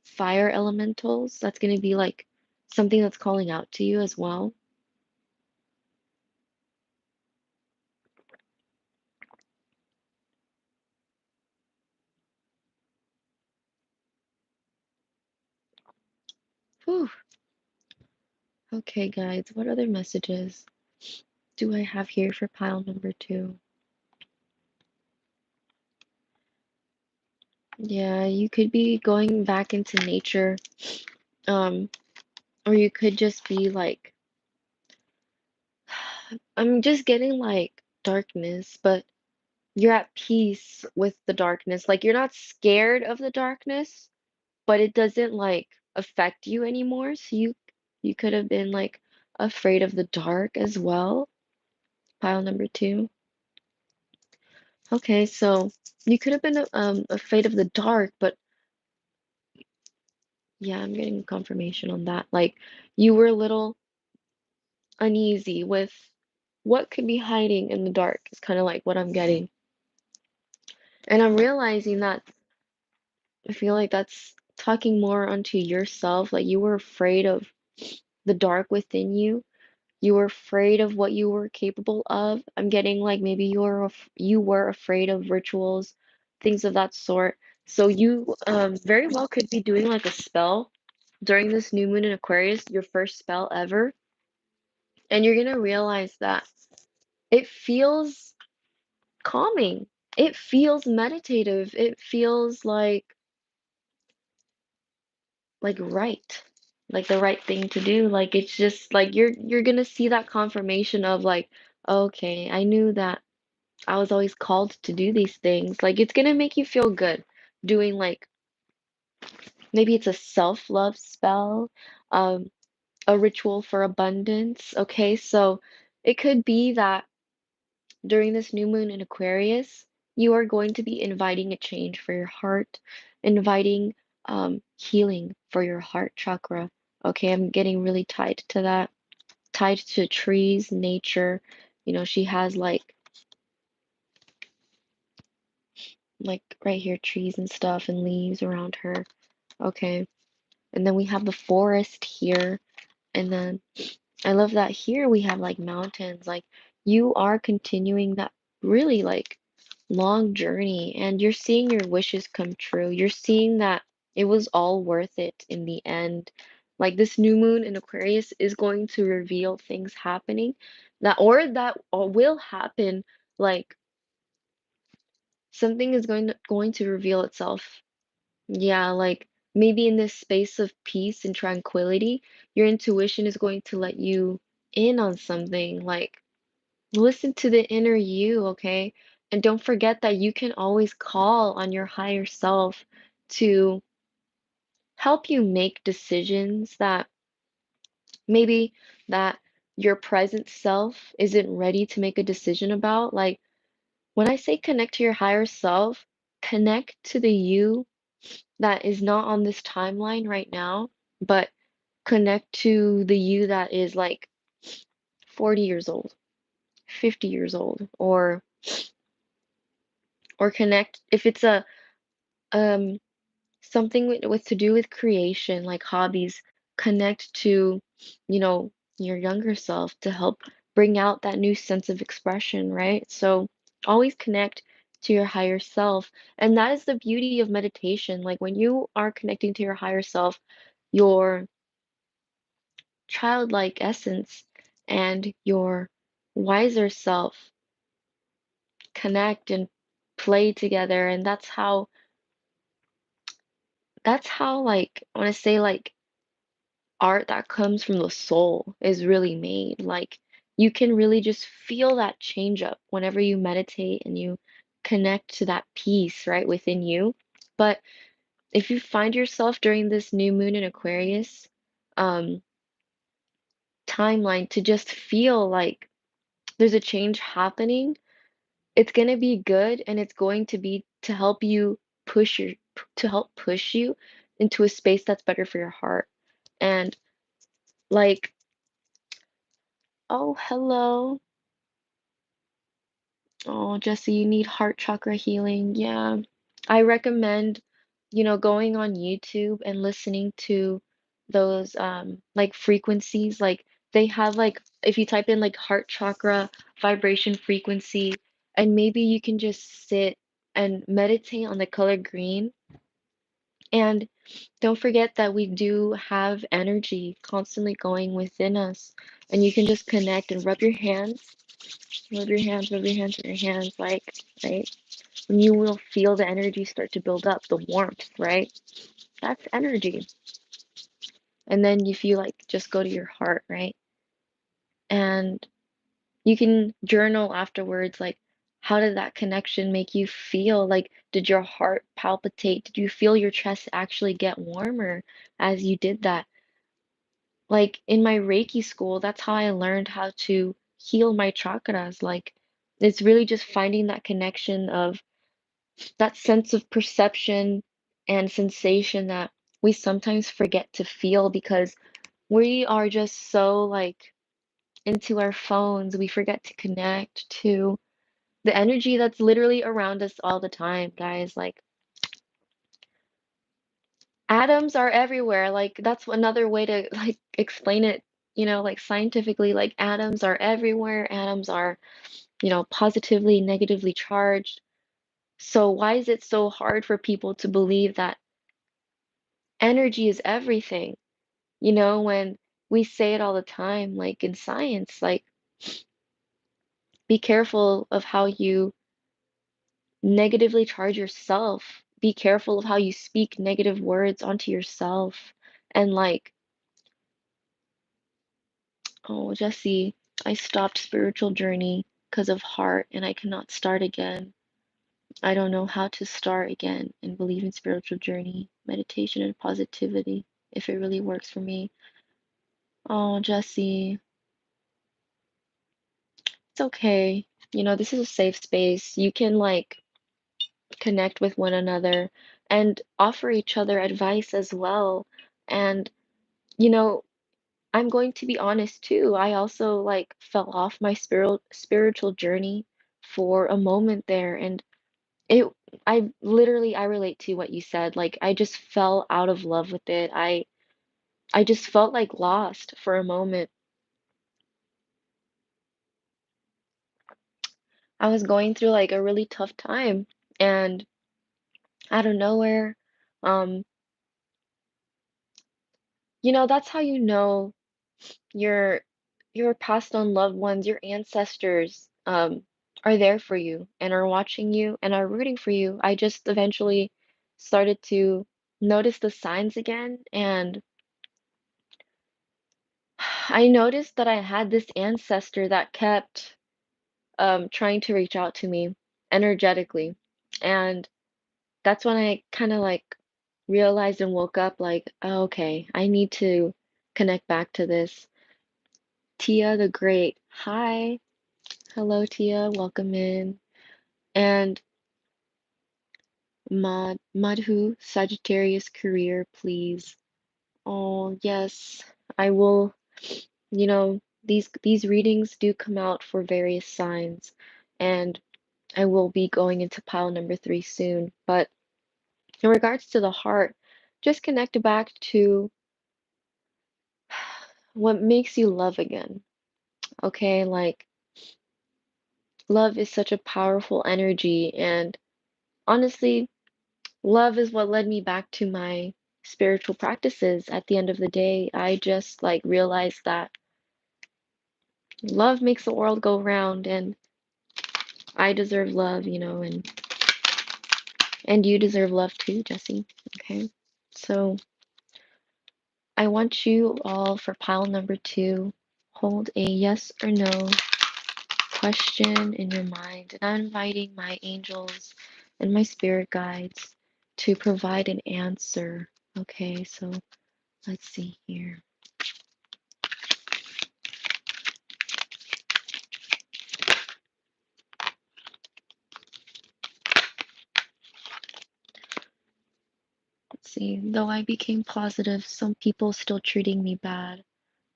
S1: fire elementals. That's gonna be like something that's calling out to you as well. Whew. Okay, guys, what other messages do I have here for pile number two? Yeah, you could be going back into nature, um, or you could just be like, I'm just getting like darkness, but you're at peace with the darkness. Like you're not scared of the darkness, but it doesn't like affect you anymore. So you could have been like afraid of the dark as well. Pile number two. Okay, so you could have been afraid of the dark, but yeah, I'm getting confirmation on that. Like you were a little uneasy with what could be hiding in the dark, is kind of like what I'm getting. And I'm realizing that I feel like that's talking more onto yourself. Like you were afraid of the dark within you. You were afraid of what you were capable of. I'm getting like maybe you were afraid of rituals, things of that sort. So you very well could be doing like a spell during this new moon in Aquarius, your first spell ever, and you're gonna realize that it feels calming. It feels meditative. It feels right. Like the right thing to do. Like it's just like you're gonna see that confirmation of like, okay, I knew that I was always called to do these things. Like it's gonna make you feel good doing like maybe it's a self-love spell, um, a ritual for abundance. Okay, so it could be that during this new moon in Aquarius, you are going to be inviting a change for your heart, inviting healing for your heart chakra. Okay, I'm getting really tied to that, tied to trees, nature. You know, she has like right here trees and stuff and leaves around her. Okay. And then we have the forest here. And then I love that here we have like mountains. Like you are continuing that really like long journey, and you're seeing your wishes come true. You're seeing that it was all worth it in the end. Like this new moon in Aquarius is going to reveal things happening that or will happen. Like something is going to reveal itself. Yeah, like maybe in this space of peace and tranquility, your intuition is going to let you in on something. Like, listen to the inner you, okay? And don't forget that you can always call on your higher self to help you make decisions that maybe that your present self isn't ready to make a decision about. Like, when I say connect to your higher self, connect to the you that is not on this timeline right now, but connect to the you that is like 40 years old, 50 years old, or connect if it's a um something with to do with creation, like hobbies, connect to, you know, your younger self to help bring out that new sense of expression, right? So always connect to your higher self. And that is the beauty of meditation. Like when you are connecting to your higher self, your childlike essence and your wiser self connect and play together. And that's how like I want to say like art that comes from the soul is really made. Like you can really just feel that change up whenever you meditate and you connect to that peace right within you. But if you find yourself during this new moon in Aquarius um timeline to just feel like there's a change happening, it's going to be good and it's going to be to help you to help push you into a space that's better for your heart. And like, oh, hello. Oh, Jesse, you need heart chakra healing. Yeah. I recommend, going on YouTube and listening to those like frequencies. Like they have like if you type in like heart chakra vibration frequency, and maybe you can just sit and meditate on the color green. And don't forget that we do have energy constantly going within us. And you can just connect and rub your hands, rub your hands, rub your hands, like, right? And you will feel the energy start to build up, the warmth, right? That's energy. And then if you like just go to your heart, right? And you can journal afterwards, like, how did that connection make you feel? Like, did your heart palpitate? Did you feel your chest actually get warmer as you did that? Like in my Reiki school, that's how I learned how to heal my chakras. Like, it's really just finding that connection of that sense of perception and sensation that we sometimes forget to feel because we are just so like into our phones, we forget to connect to the energy that's literally around us all the time, guys. Like atoms are everywhere. Like that's another way to like explain it, like scientifically, like atoms are everywhere. Atoms are, positively, negatively charged. So why is it so hard for people to believe that energy is everything? When we say it all the time, like in science, like be careful of how you negatively charge yourself. Be careful of how you speak negative words onto yourself. And like, oh, Jesse, I stopped spiritual journey because of heart and I cannot start again. I don't know how to start again and believe in spiritual journey, meditation, and positivity if it really works for me. Oh, Jesse, it's okay. This is a safe space. You can like connect with one another and offer each other advice as well. And, you know, I'm going to be honest too. I also like fell off my spiritual journey for a moment there and it I relate to what you said. Like I just fell out of love with it. I just felt like lost for a moment. I was going through like a really tough time and out of nowhere, um, that's how you know your your passed on loved ones, your ancestors, are there for you and are watching you and are rooting for you. I just eventually started to notice the signs again, and I noticed that I had this ancestor that kept trying to reach out to me energetically. And that's when I kind of like realized and woke up like, oh, okay, I need to connect back to this. Tia the Great. Hi. Hello, Tia. Welcome in. And Madhu, Sagittarius career, please. Oh, yes. I will, these readings do come out for various signs, and I will be going into pile number 3 soon. But in regards to the heart, just connect back to what makes you love again. Okay, like love is such a powerful energy, and honestly, love is what led me back to my spiritual practices. At the end of the day, I just like realized that love makes the world go round, and I deserve love, and you deserve love too, Jesse. Okay. So I want you all for pile number 2, hold a yes or no question in your mind. And I'm inviting my angels and my spirit guides to provide an answer. Okay, so let's see here. Let's see. Though I became positive, some people still treating me bad.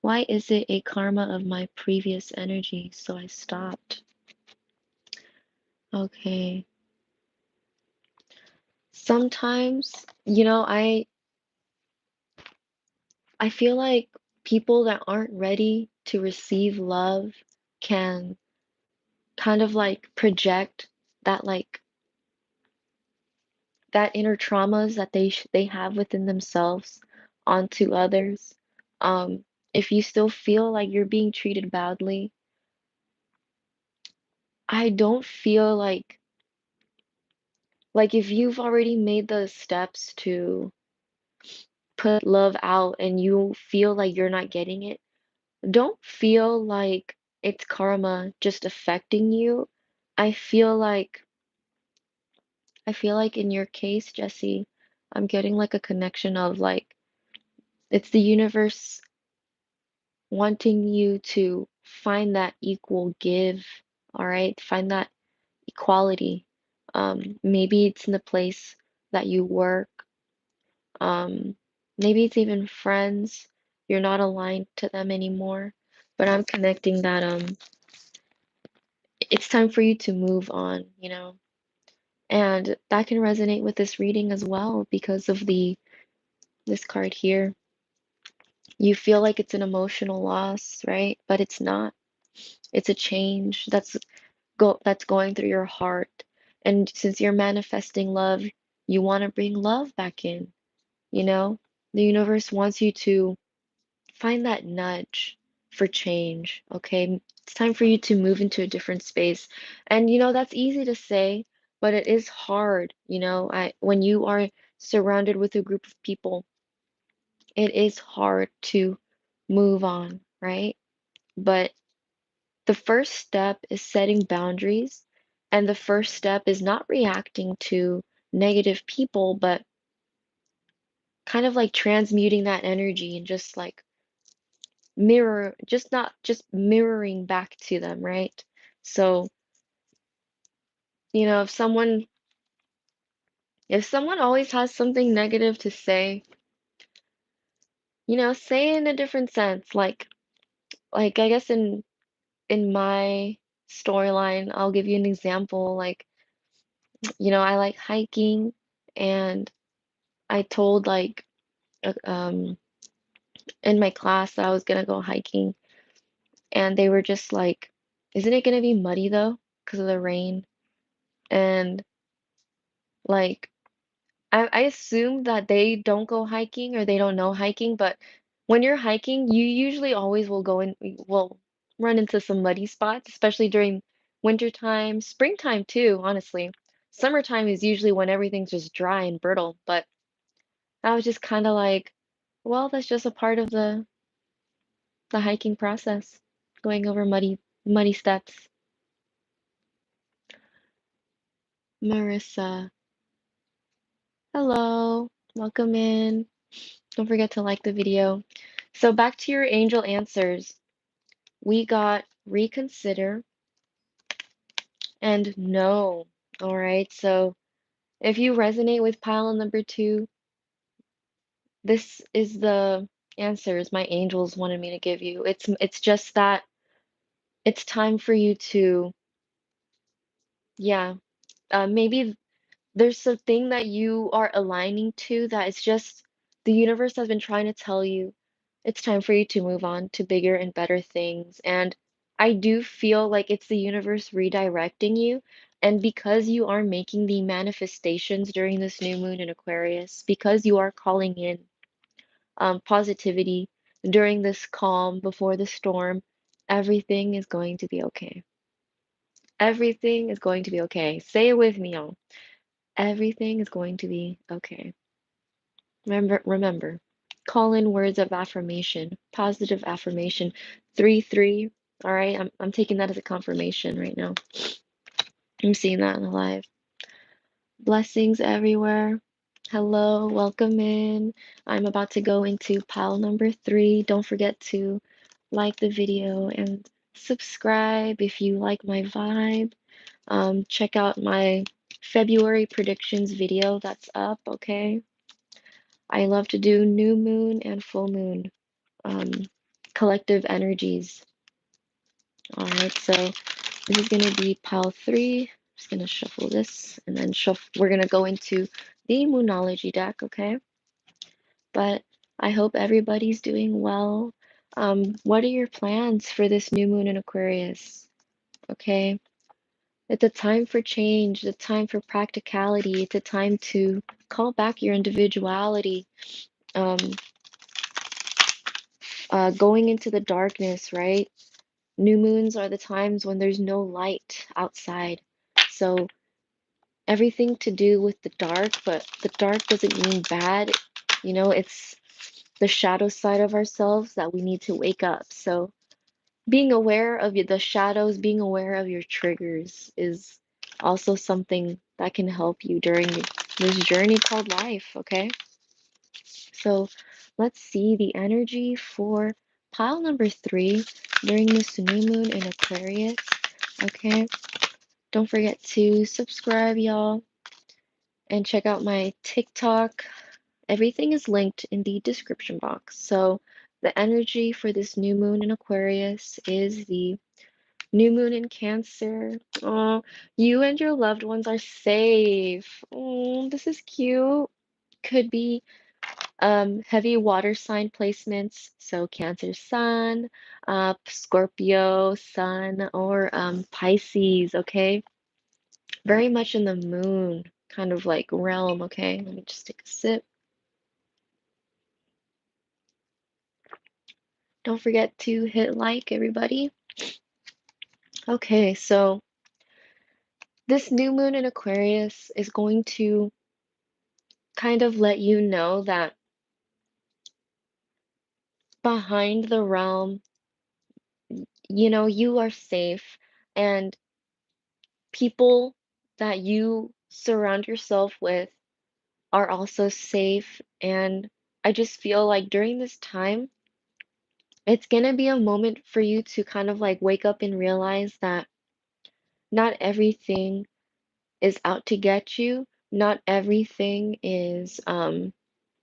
S1: Why is it a karma of my previous energy? So I stopped. Okay. Sometimes, I feel like people that aren't ready to receive love can kind of like project that that inner traumas that they have within themselves onto others. Um, if you still feel like you're being treated badly, I don't feel like if you've already made the steps to put love out and you feel like you're not getting it, don't feel like it's karma just affecting you. I feel like I feel like in your case, Jesse, I'm getting like a connection of like it's the universe wanting you to find that equal give, all right? Find that equality. Maybe it's in the place that you work. Um, Maybe it's even friends. You're not aligned to them anymore. But I'm connecting that it's time for you to move on. And that can resonate with this reading as well because of the this card here. You feel like it's an emotional loss, right? But it's not. It's a change that's going through your heart. And since you're manifesting love, you want to bring love back in, you know? The universe wants you to find that nudge for change, okay? It's time for you to move into a different space. And that's easy to say, but it is hard, I when you are surrounded with a group of people, it is hard to move on, right? But the first step is setting boundaries, and the first step is not reacting to negative people, but kind of like transmuting that energy and just like just not just mirroring back to them, right? So, if someone always has something negative to say, say it in a different sense. Like I guess in my storyline, I'll give you an example. Like, I like hiking, and I told in my class that I was gonna go hiking, and they were just like, "Isn't it gonna be muddy though, because of the rain?" And like I assume that they don't go hiking or they don't know hiking, but when you're hiking, you usually always will run into some muddy spots, especially during winter time, springtime too, honestly. Summertime is usually when everything's just dry and brittle, but I was just kind of like, well, that's just a part of the hiking process, going over muddy steps. Marissa, hello, welcome in. Don't forget to like the video. So back to your angel answers. We got reconsider and no. All right. So if you resonate with pile number 2, this is the answers my angels wanted me to give you. It's just that it's time for you to, yeah, maybe there's something that you are aligning to that is just the universe has been trying to tell you it's time for you to move on to bigger and better things. And I do feel like it's the universe redirecting you. And because you are making the manifestations during this new moon in Aquarius, because you are calling in positivity during this calm before the storm, everything is going to be okay. Everything is going to be okay. Say it with me, y'all. Everything is going to be okay. Remember, call in words of affirmation, positive affirmation. 3-3. All right, I'm taking that as a confirmation right now. I'm seeing that in the live. Blessings everywhere. Hello, welcome in. I'm about to go into pile number 3. Don't forget to like the video and subscribe if you like my vibe. Check out my February predictions video that's up, okay? I love to do new moon and full moon um, collective energies. All right, so this is gonna be pile 3. Just gonna shuffle this and then shuffle. We're gonna go into the Moonology deck, okay? But I hope everybody's doing well. What are your plans for this new moon in Aquarius? Okay, it's a time for change, it's a time for practicality, it's a time to call back your individuality. Um, going into the darkness, right? New moons are the times when there's no light outside. So everything to do with the dark, but the dark doesn't mean bad. You know, it's the shadow side of ourselves that we need to wake up. So being aware of the shadows, being aware of your triggers is also something that can help you during this journey called life, okay? So let's see the energy for pile number 3 during this new moon in Aquarius, okay? Don't forget to subscribe, y'all, and check out my TikTok. Everything is linked in the description box. So the energy for this new moon in Aquarius is the new moon in Cancer. Oh, you and your loved ones are safe. Oh, this is cute. Could be heavy water sign placements. So Cancer Sun, Scorpio Sun, or Pisces, okay? Very much in the moon kind of like realm, okay? Let me just take a sip. Don't forget to hit like, everybody. Okay, so this new moon in Aquarius is going to kind of let you know that behind the realm, you know, you are safe, and people that you surround yourself with are also safe. And I just feel like during this time, it's gonna be a moment for you to kind of like wake up and realize that not everything is out to get you. Not everything is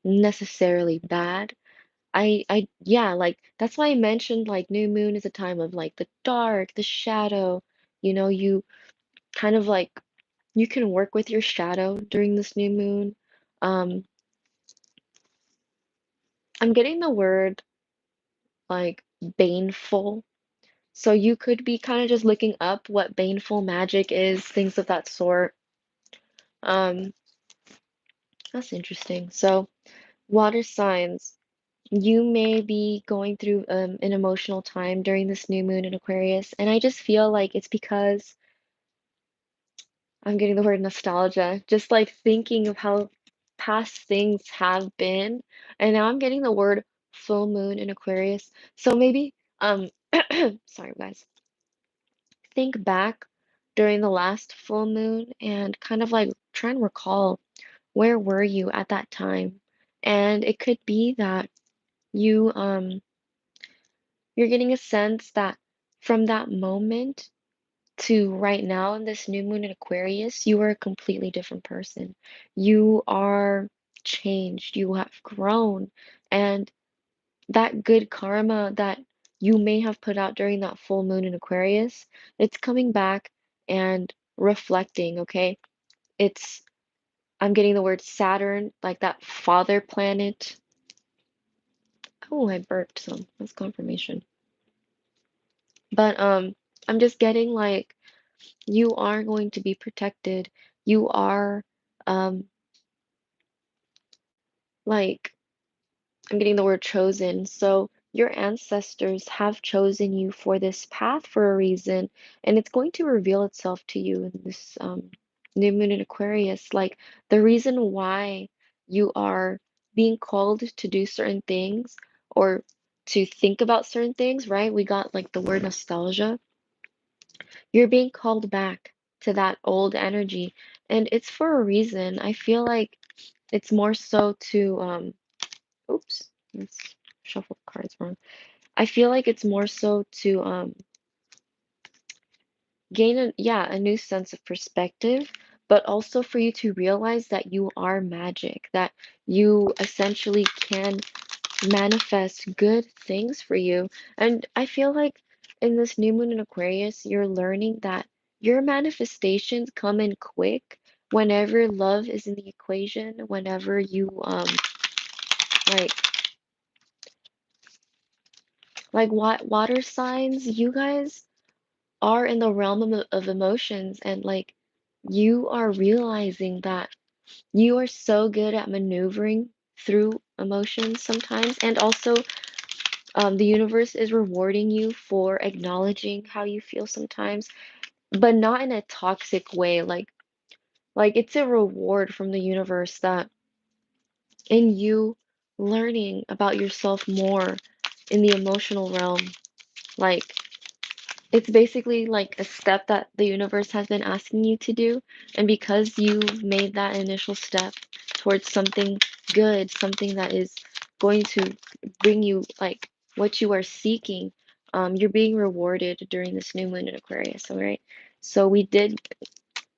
S1: necessarily bad. Yeah, like that's why I mentioned like new moon is a time of like the dark, the shadow. You know, you kind of like you can work with your shadow during this new moon. Um, I'm getting the word like baneful. So you could be kind of just looking up what baneful magic is, things of that sort. Um, that's interesting. So water signs, you may be going through an emotional time during this new moon in Aquarius, and I just feel like it's because I'm getting the word nostalgia, just like thinking of how past things have been, and now I'm getting the word full moon in Aquarius. So maybe, sorry guys, think back during the last full moon and kind of like try and recall where were you at that time, and it could be that you you're getting a sense that from that moment to right now in this new moon in Aquarius, you are a completely different person. You are changed, you have grown, and that good karma that you may have put out during that full moon in Aquarius, it's coming back and reflecting, okay? It's, I'm getting the word Saturn, like that father planet. Oh, I burped some. That's confirmation. But I'm just getting like you are going to be protected. You are um like I'm getting the word chosen. So your ancestors have chosen you for this path for a reason, and it's going to reveal itself to you in this new moon in Aquarius. Like the reason why you are being called to do certain things or to think about certain things, right? We got like the word nostalgia. You're being called back to that old energy, and it's for a reason. I feel like it's more so to oops, let's shuffle the cards wrong. I feel like it's more so to gain a new sense of perspective, but also for you to realize that you are magic, that you essentially can manifest good things for you. And I feel like in this new moon in Aquarius, you're learning that your manifestations come in quick whenever love is in the equation, whenever you like water signs, you guys are in the realm of emotions, and like you are realizing that you are so good at maneuvering through emotions sometimes, and also the universe is rewarding you for acknowledging how you feel sometimes, but not in a toxic way. Like it's a reward from the universe that in you learning about yourself more in the emotional realm, like it's basically like a step that the universe has been asking you to do. And because you made that initial step towards something good, something that is going to bring you like what you are seeking, you're being rewarded during this new moon in Aquarius. All right. So we did,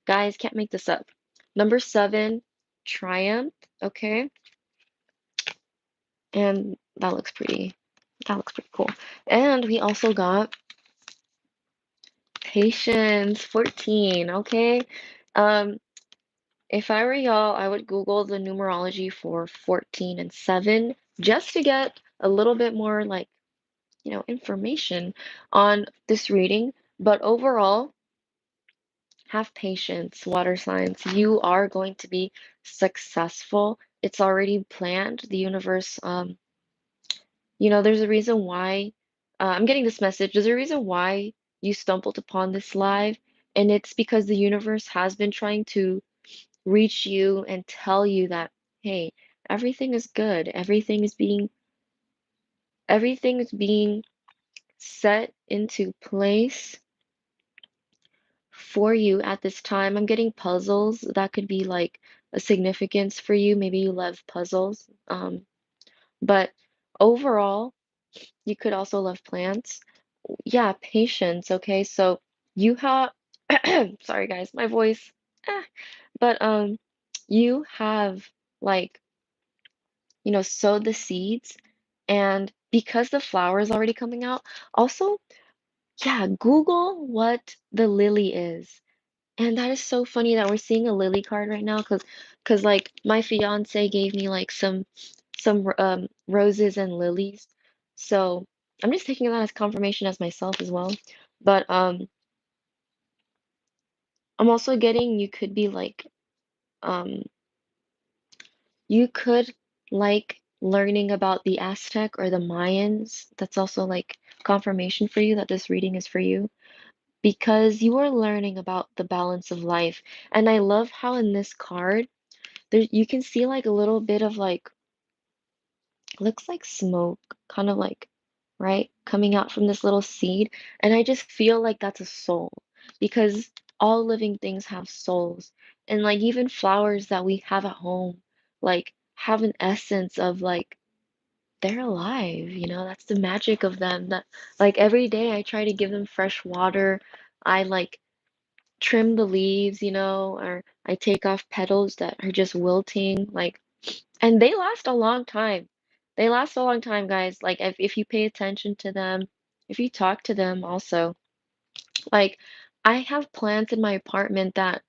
S1: guys, can't make this up. Number 7, triumph. Okay. And that looks pretty cool. And we also got patience, 14, okay? Um, if I were y'all, I would Google the numerology for 14 and 7 just to get a little bit more like, information on this reading. But overall, have patience, water signs. You are going to be successful. It's already planned. The universe, there's a reason why I'm getting this message. There's a reason why you stumbled upon this live, and it's because the universe has been trying to reach you and tell you that, hey, everything is good. Everything is being set into place for you at this time. I'm getting puzzles that could be like a significance for you. Maybe you love puzzles. But overall, you could also love plants. Yeah, patience, okay? So you have sorry guys, my voice. eh, But you have like, sowed the seeds, and because the flower is already coming out, also, yeah, Google what the lily is. And that is so funny that we're seeing a lily card right now, cause like my fiance gave me like some roses and lilies. So I'm just taking that as confirmation as myself as well. But I'm also getting you could be like um you could like learning about the Aztec or the Mayans. That's also like confirmation for you that this reading is for you because you are learning about the balance of life. And I love how in this card there you can see like a little bit of like looks like smoke, kind of like, right, coming out from this little seed. And I just feel like that's a soul because all living things have souls. And like even flowers that we have at home, like have an essence of like they're alive, that's the magic of them. That like every day I try to give them fresh water. I like trim the leaves, or I take off petals that are just wilting. Like and they last a long time. They last a long time, guys. Like if you pay attention to them, if you talk to them also. Like I have plants in my apartment that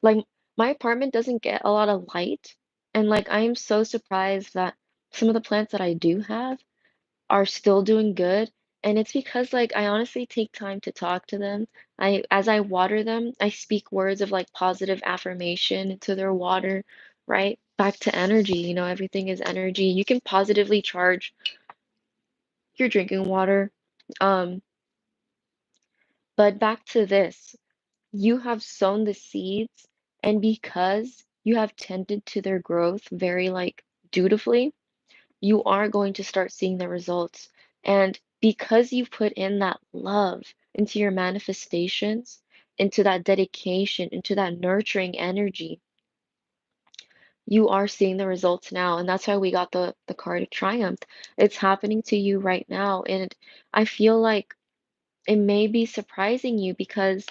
S1: like my apartment doesn't get a lot of light, and like I am so surprised that some of the plants that I do have are still doing good. And it's because like I honestly take time to talk to them. As I water them, I speak words of like positive affirmation into their water, right? Back to energy, everything is energy. You can positively charge your drinking water. Um, but back to this, you have sown the seeds, and because you have tended to their growth very like dutifully, you are going to start seeing the results. And because you put in that love into your manifestations, into that dedication, into that nurturing energy, you are seeing the results now. And that's why we got the card of triumph. It's happening to you right now. And I feel like it may be surprising you because,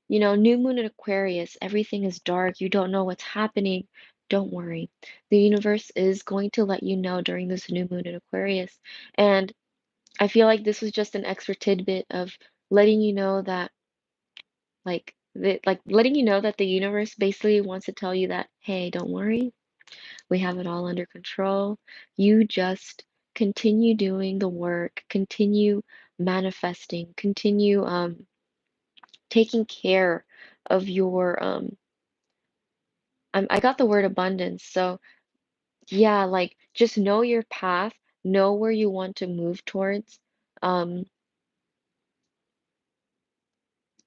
S1: new moon in Aquarius, everything is dark. You don't know what's happening. Don't worry. The universe is going to let you know during this new moon in Aquarius. And I feel like this was just an extra tidbit of letting you know that, letting you know that the universe basically wants to tell you that, hey, don't worry. We have it all under control. You just continue doing the work, continue manifesting, continue taking care of your I got the word abundance. So, yeah, like just know your path, know where you want to move towards. Um,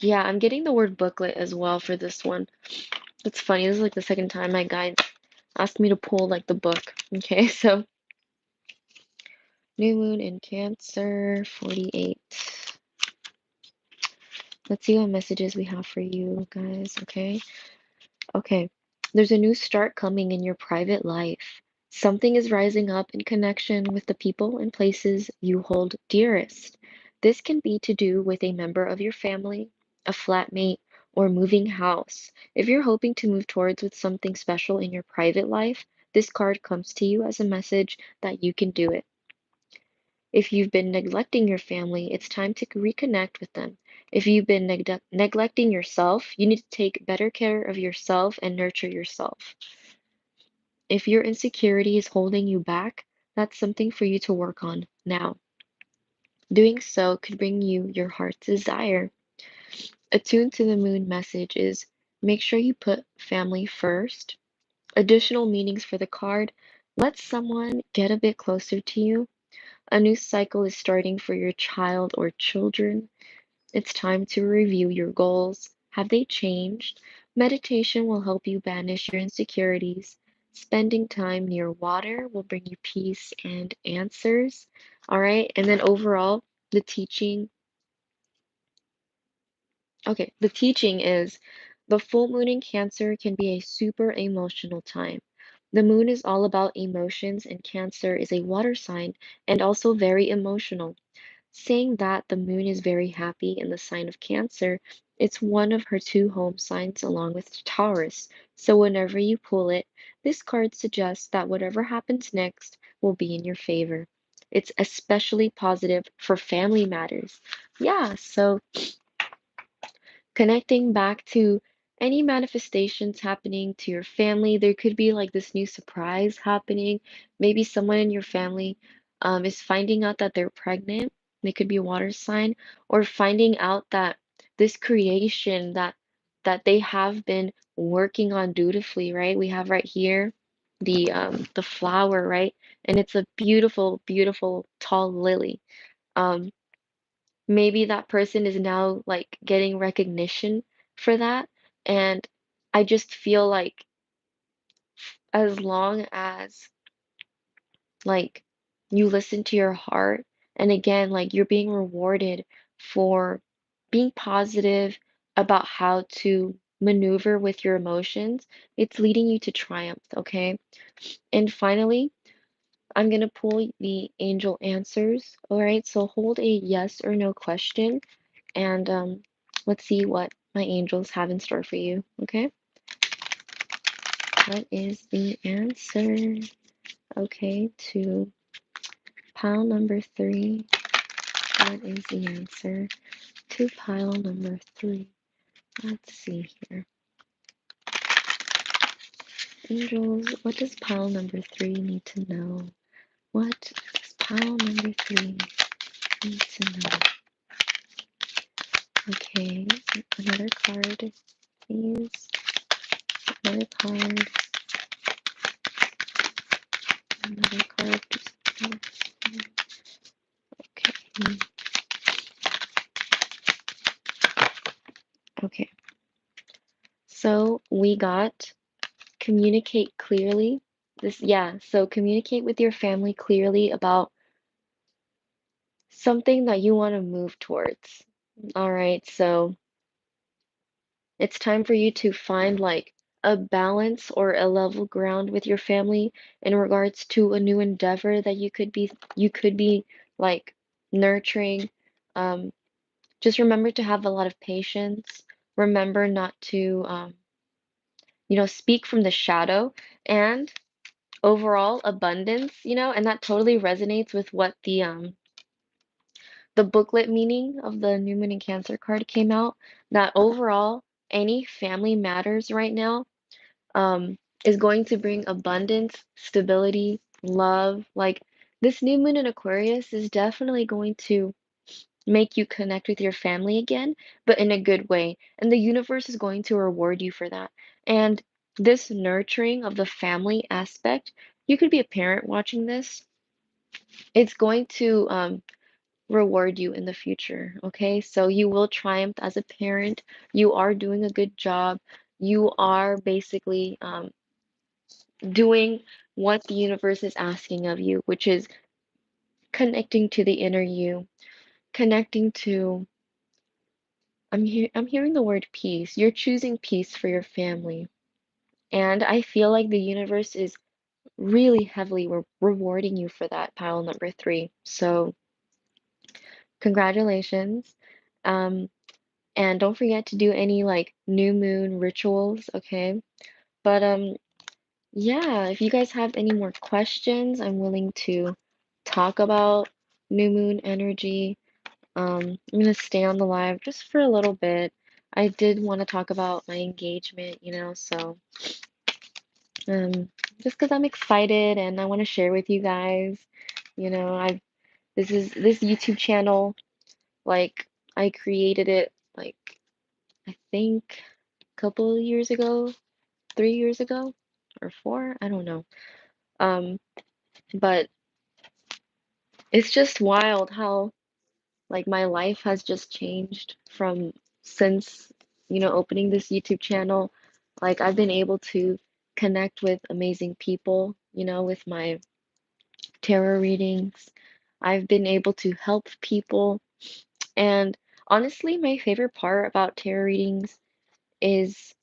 S1: yeah, I'm getting the word booklet as well for this one. It's funny. This is like the second time my guide asked me to pull like the book. Okay, so new moon in Cancer 48. Let's see what messages we have for you guys, okay? Okay, there's a new start coming in your private life. Something is rising up in connection with the people and places you hold dearest. This can be to do with a member of your family, a flatmate, or moving house. If you're hoping to move towards with something special in your private life, this card comes to you as a message that you can do it. If you've been neglecting your family, it's time to reconnect with them. If you've been neglecting yourself, you need to take better care of yourself and nurture yourself. If your insecurity is holding you back, that's something for you to work on now. Doing so could bring you your heart's desire. Attuned to the moon message is make sure you put family first. Additional meanings for the card: let someone get a bit closer to you. A new cycle is starting for your child or children. It's time to review your goals. Have they changed? Meditation will help you banish your insecurities. Spending time near water will bring you peace and answers. All right. And then overall, the teaching. Okay. The teaching is the full moon in Cancer can be a super emotional time. The moon is all about emotions, and Cancer is a water sign and also very emotional. Saying that the moon is very happy in the sign of Cancer, it's one of her two home signs along with Taurus. So whenever you pull it, this card suggests that whatever happens next will be in your favor. It's especially positive for family matters. Yeah, so connecting back to any manifestations happening to your family. There could be like this new surprise happening. Maybe someone in your family is finding out that they're pregnant. They could be a water sign, or finding out that this creation that they have been working on dutifully, right? We have right here the flower, right? And it's a beautiful, beautiful tall lily. Um, Maybe that person is now like getting recognition for that. And I just feel like as long as like you listen to your heart, and again, like you're being rewarded for being positive about how to maneuver with your emotions, it's leading you to triumph, okay? And finally, I'm going to pull the angel answers. All right, so hold a yes or no question, and let's see what my angels have in store for you. Okay, what is the answer? Okay, to pile number 3. What is the answer to pile number 3? Let's see here. Angels, what does pile number 3 need to know? What does pile number 3 Need to know. Okay, another card, please. Another card. Another card. Okay. Okay. So we got communicate clearly. So communicate with your family clearly about something that you want to move towards. All right, so it's time for you to find like a balance or a level ground with your family in regards to a new endeavor that you could be like nurturing. Um, just remember to have a lot of patience. Remember not to speak from the shadow and overall abundance, and that totally resonates with what the booklet meaning of the New Moon in Cancer card came out, that overall any family matters right now um is going to bring abundance, stability, love. Like this new moon in Aquarius is definitely going to make you connect with your family again, but in a good way. And the universe is going to reward you for that. And this nurturing of the family aspect, you could be a parent watching this. It's going to reward you in the future. Okay, so you will triumph as a parent. You are doing a good job. You are basically doing what the universe is asking of you, which is connecting to the inner you, connecting to I'm hearing the word peace. You're choosing peace for your family. And I feel like the universe is really heavily rewarding you for that, pile number three. So, congratulations. Um, and don't forget to do any like new moon rituals, okay? But yeah, if you guys have any more questions, I'm willing to talk about new moon energy. I'm gonna stay on the live just for a little bit. I did want to talk about my engagement, so um, just because I'm excited and I want to share with you guys, I this YouTube channel, like I created it like I think a couple of years ago, 3 years ago, or four, I don't know. Um, but it's just wild how like my life has just changed from since, opening this YouTube channel. Like I've been able to connect with amazing people, with my tarot readings. I've been able to help people. And honestly, my favorite part about tarot readings is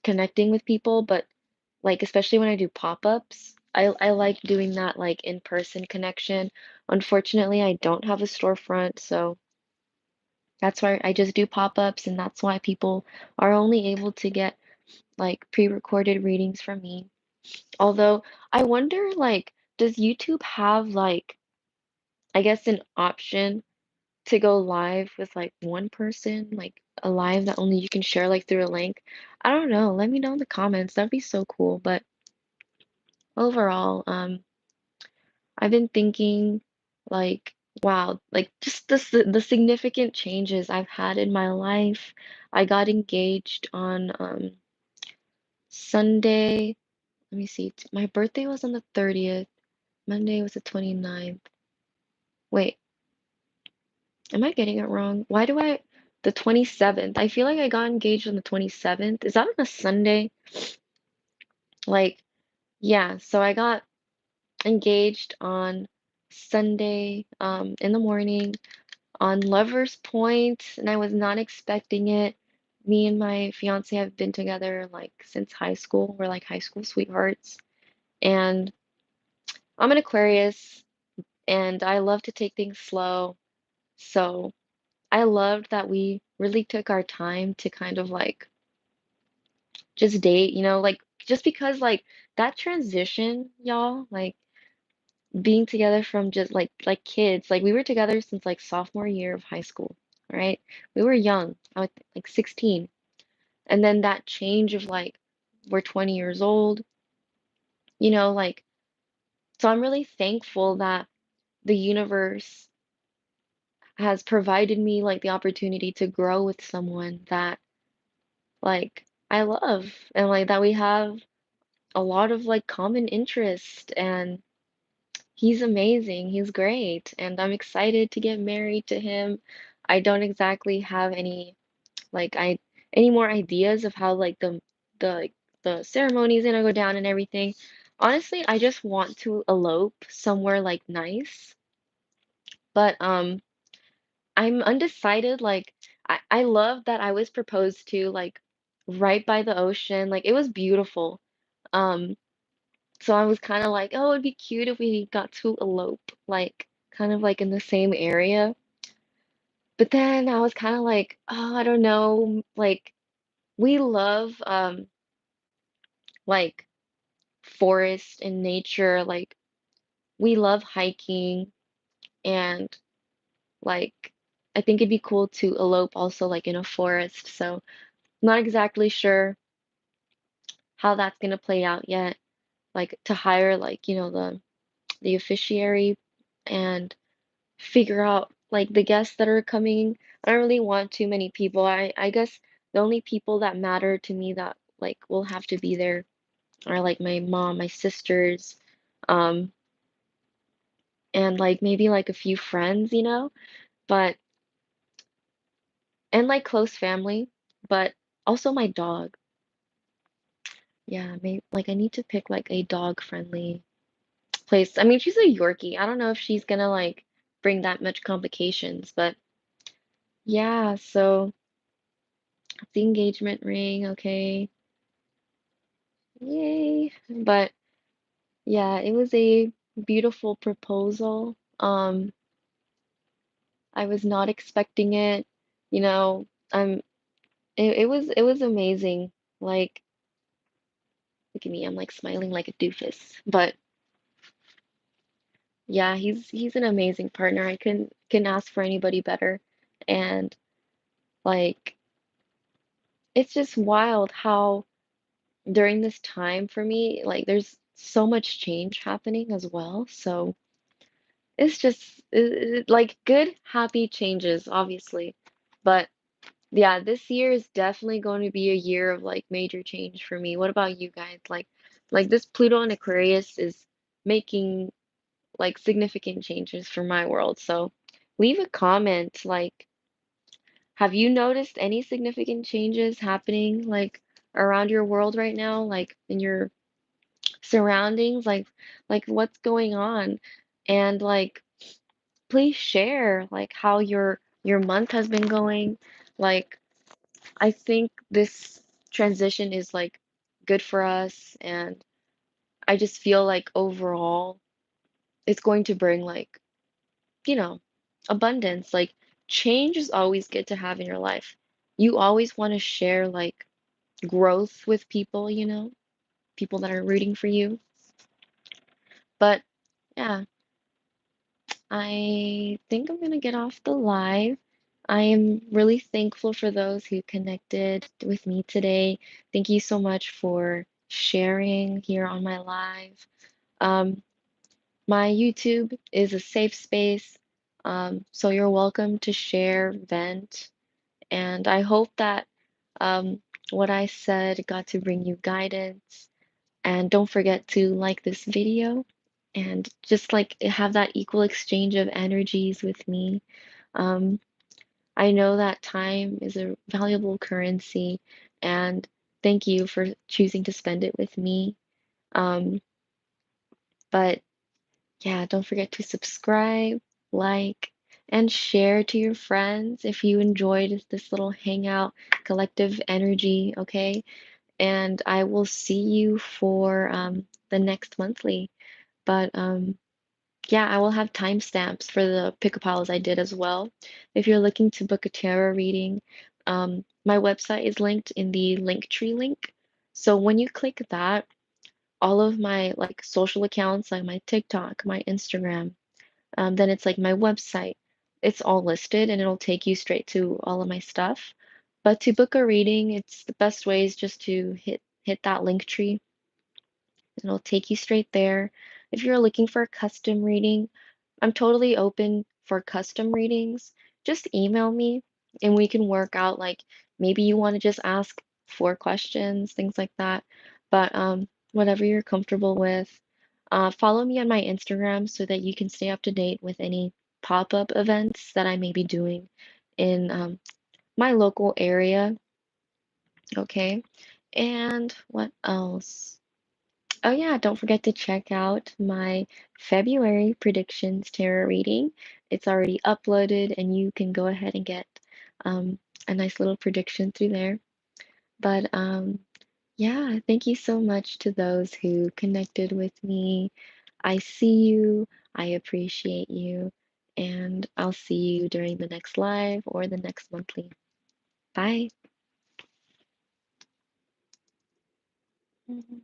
S1: connecting with people, but like especially when I do pop-ups, I like doing that like in-person connection. Unfortunately, I don't have a storefront, so that's why I just do pop-ups, and that's why people are only able to get like pre-recorded readings from me. Although I wonder like does YouTube have like I guess an option to go live with like one person, like a live that only you can share like through a link? I don't know. Let me know in the comments. That'd be so cool. But overall, I've been thinking like, wow, like just the significant changes I've had in my life. I got engaged on Sunday. Let me see. My birthday was on the 30th. Monday was the 29th. Wait, am I getting it wrong? The 27th. I feel like I got engaged on the 27th. Is that on a Sunday? Like, yeah, so I got engaged on Sunday in the morning on Lover's Point, and I was not expecting it. Me and my fiance have been together like since high school. We're like high school sweethearts. And I'm an Aquarius, and I love to take things slow. So I loved that we really took our time to kind of like just date, like just because like that transition, y'all, like being together from just like kids, like we were together since like sophomore year of high school, right? We were young. I was like 16. And then that change of like we're 20 years old, like so I'm really thankful that the universe has provided me like the opportunity to grow with someone that like I love and like that we have a lot of like common interest and he's amazing. He's great and I'm excited to get married to him. I don't exactly have I any more ideas of how like the the ceremony is gonna go down and everything. Honestly, I just want to elope somewhere like nice, but I'm undecided. Like I love that I was proposed to like right by the ocean. Like it was beautiful. Um, so I was kind of like, oh, it'd be cute if we got to elope, like kind of like in the same area. But then I was kind of like, oh, I don't know. Like we love like forest and nature. Like we love hiking and like I think it'd be cool to elope also like in a forest. So not exactly sure how that's gonna play out yet. Like to hire like, the officiary and figure out like the guests that are coming. I don't really want too many people. I guess the only people that matter to me that like will have to be there are like my mom, my sisters, um, and like maybe like a few friends, but and like close family, but also my dog. Yeah, maybe like I need to pick like a dog friendly place. I mean, she's a Yorkie. I don't know if she's gonna like bring that much complications, but yeah, so the engagement ring, okay. Yay. But yeah, it was a beautiful proposal. I was not expecting it. You know, I'm it was amazing. Like, look at me, I'm like smiling like a doofus. But yeah, he's an amazing partner. I couldn't ask for anybody better. And like it's just wild how during this time for me, like there's so much change happening as well. So it's just like good, happy changes, obviously. But yeah, this year is definitely going to be a year of like major change for me. What about you guys? Like this Pluto and Aquarius is making like significant changes for my world. So leave a comment. Like, have you noticed any significant changes happening like around your world right now, like in your surroundings, like what's going on? And like please share like how your month has been going. Like I think this transition is like good for us and I just feel like overall it's going to bring like, you know, abundance. Like change is always good to have in your life. You always want to share like growth with people, people that are rooting for you. But yeah, I think I'm gonna get off the live. I am really thankful for those who connected with me today. Thank you so much for sharing here on my live. Um, my YouTube is a safe space, so you're welcome to share, vent, and I hope that um, what I said got to bring you guidance. And don't forget to like this video and just like have that equal exchange of energies with me. Um, I know that time is a valuable currency, and thank you for choosing to spend it with me. Um, but yeah, don't forget to subscribe, like, and share to your friends if you enjoyed this little hangout collective energy, okay? And I will see you for the next monthly. But yeah, I will have timestamps for the pick piles I did as well. If you're looking to book a tarot reading, my website is linked in the Linktree link. So when you click that, all of my like social accounts, like my TikTok, my Instagram, then it's like my website. It's all listed and it'll take you straight to all of my stuff. But to book a reading, it's the best way is just to hit that link tree. It'll take you straight there. If you're looking for a custom reading, I'm totally open for custom readings. just email me and we can work out like maybe you want to just ask 4 questions, things like that. But whatever you're comfortable with. Follow me on my Instagram so that you can stay up to date with any pop-up events that I may be doing in my local area. Okay. And what else? Oh yeah, don't forget to check out my February predictions tarot reading. It's already uploaded and you can go ahead and get a nice little prediction through there. But yeah, thank you so much to those who connected with me. I see you, I appreciate you, and I'll see you during the next live or the next monthly. Bye. Mhm.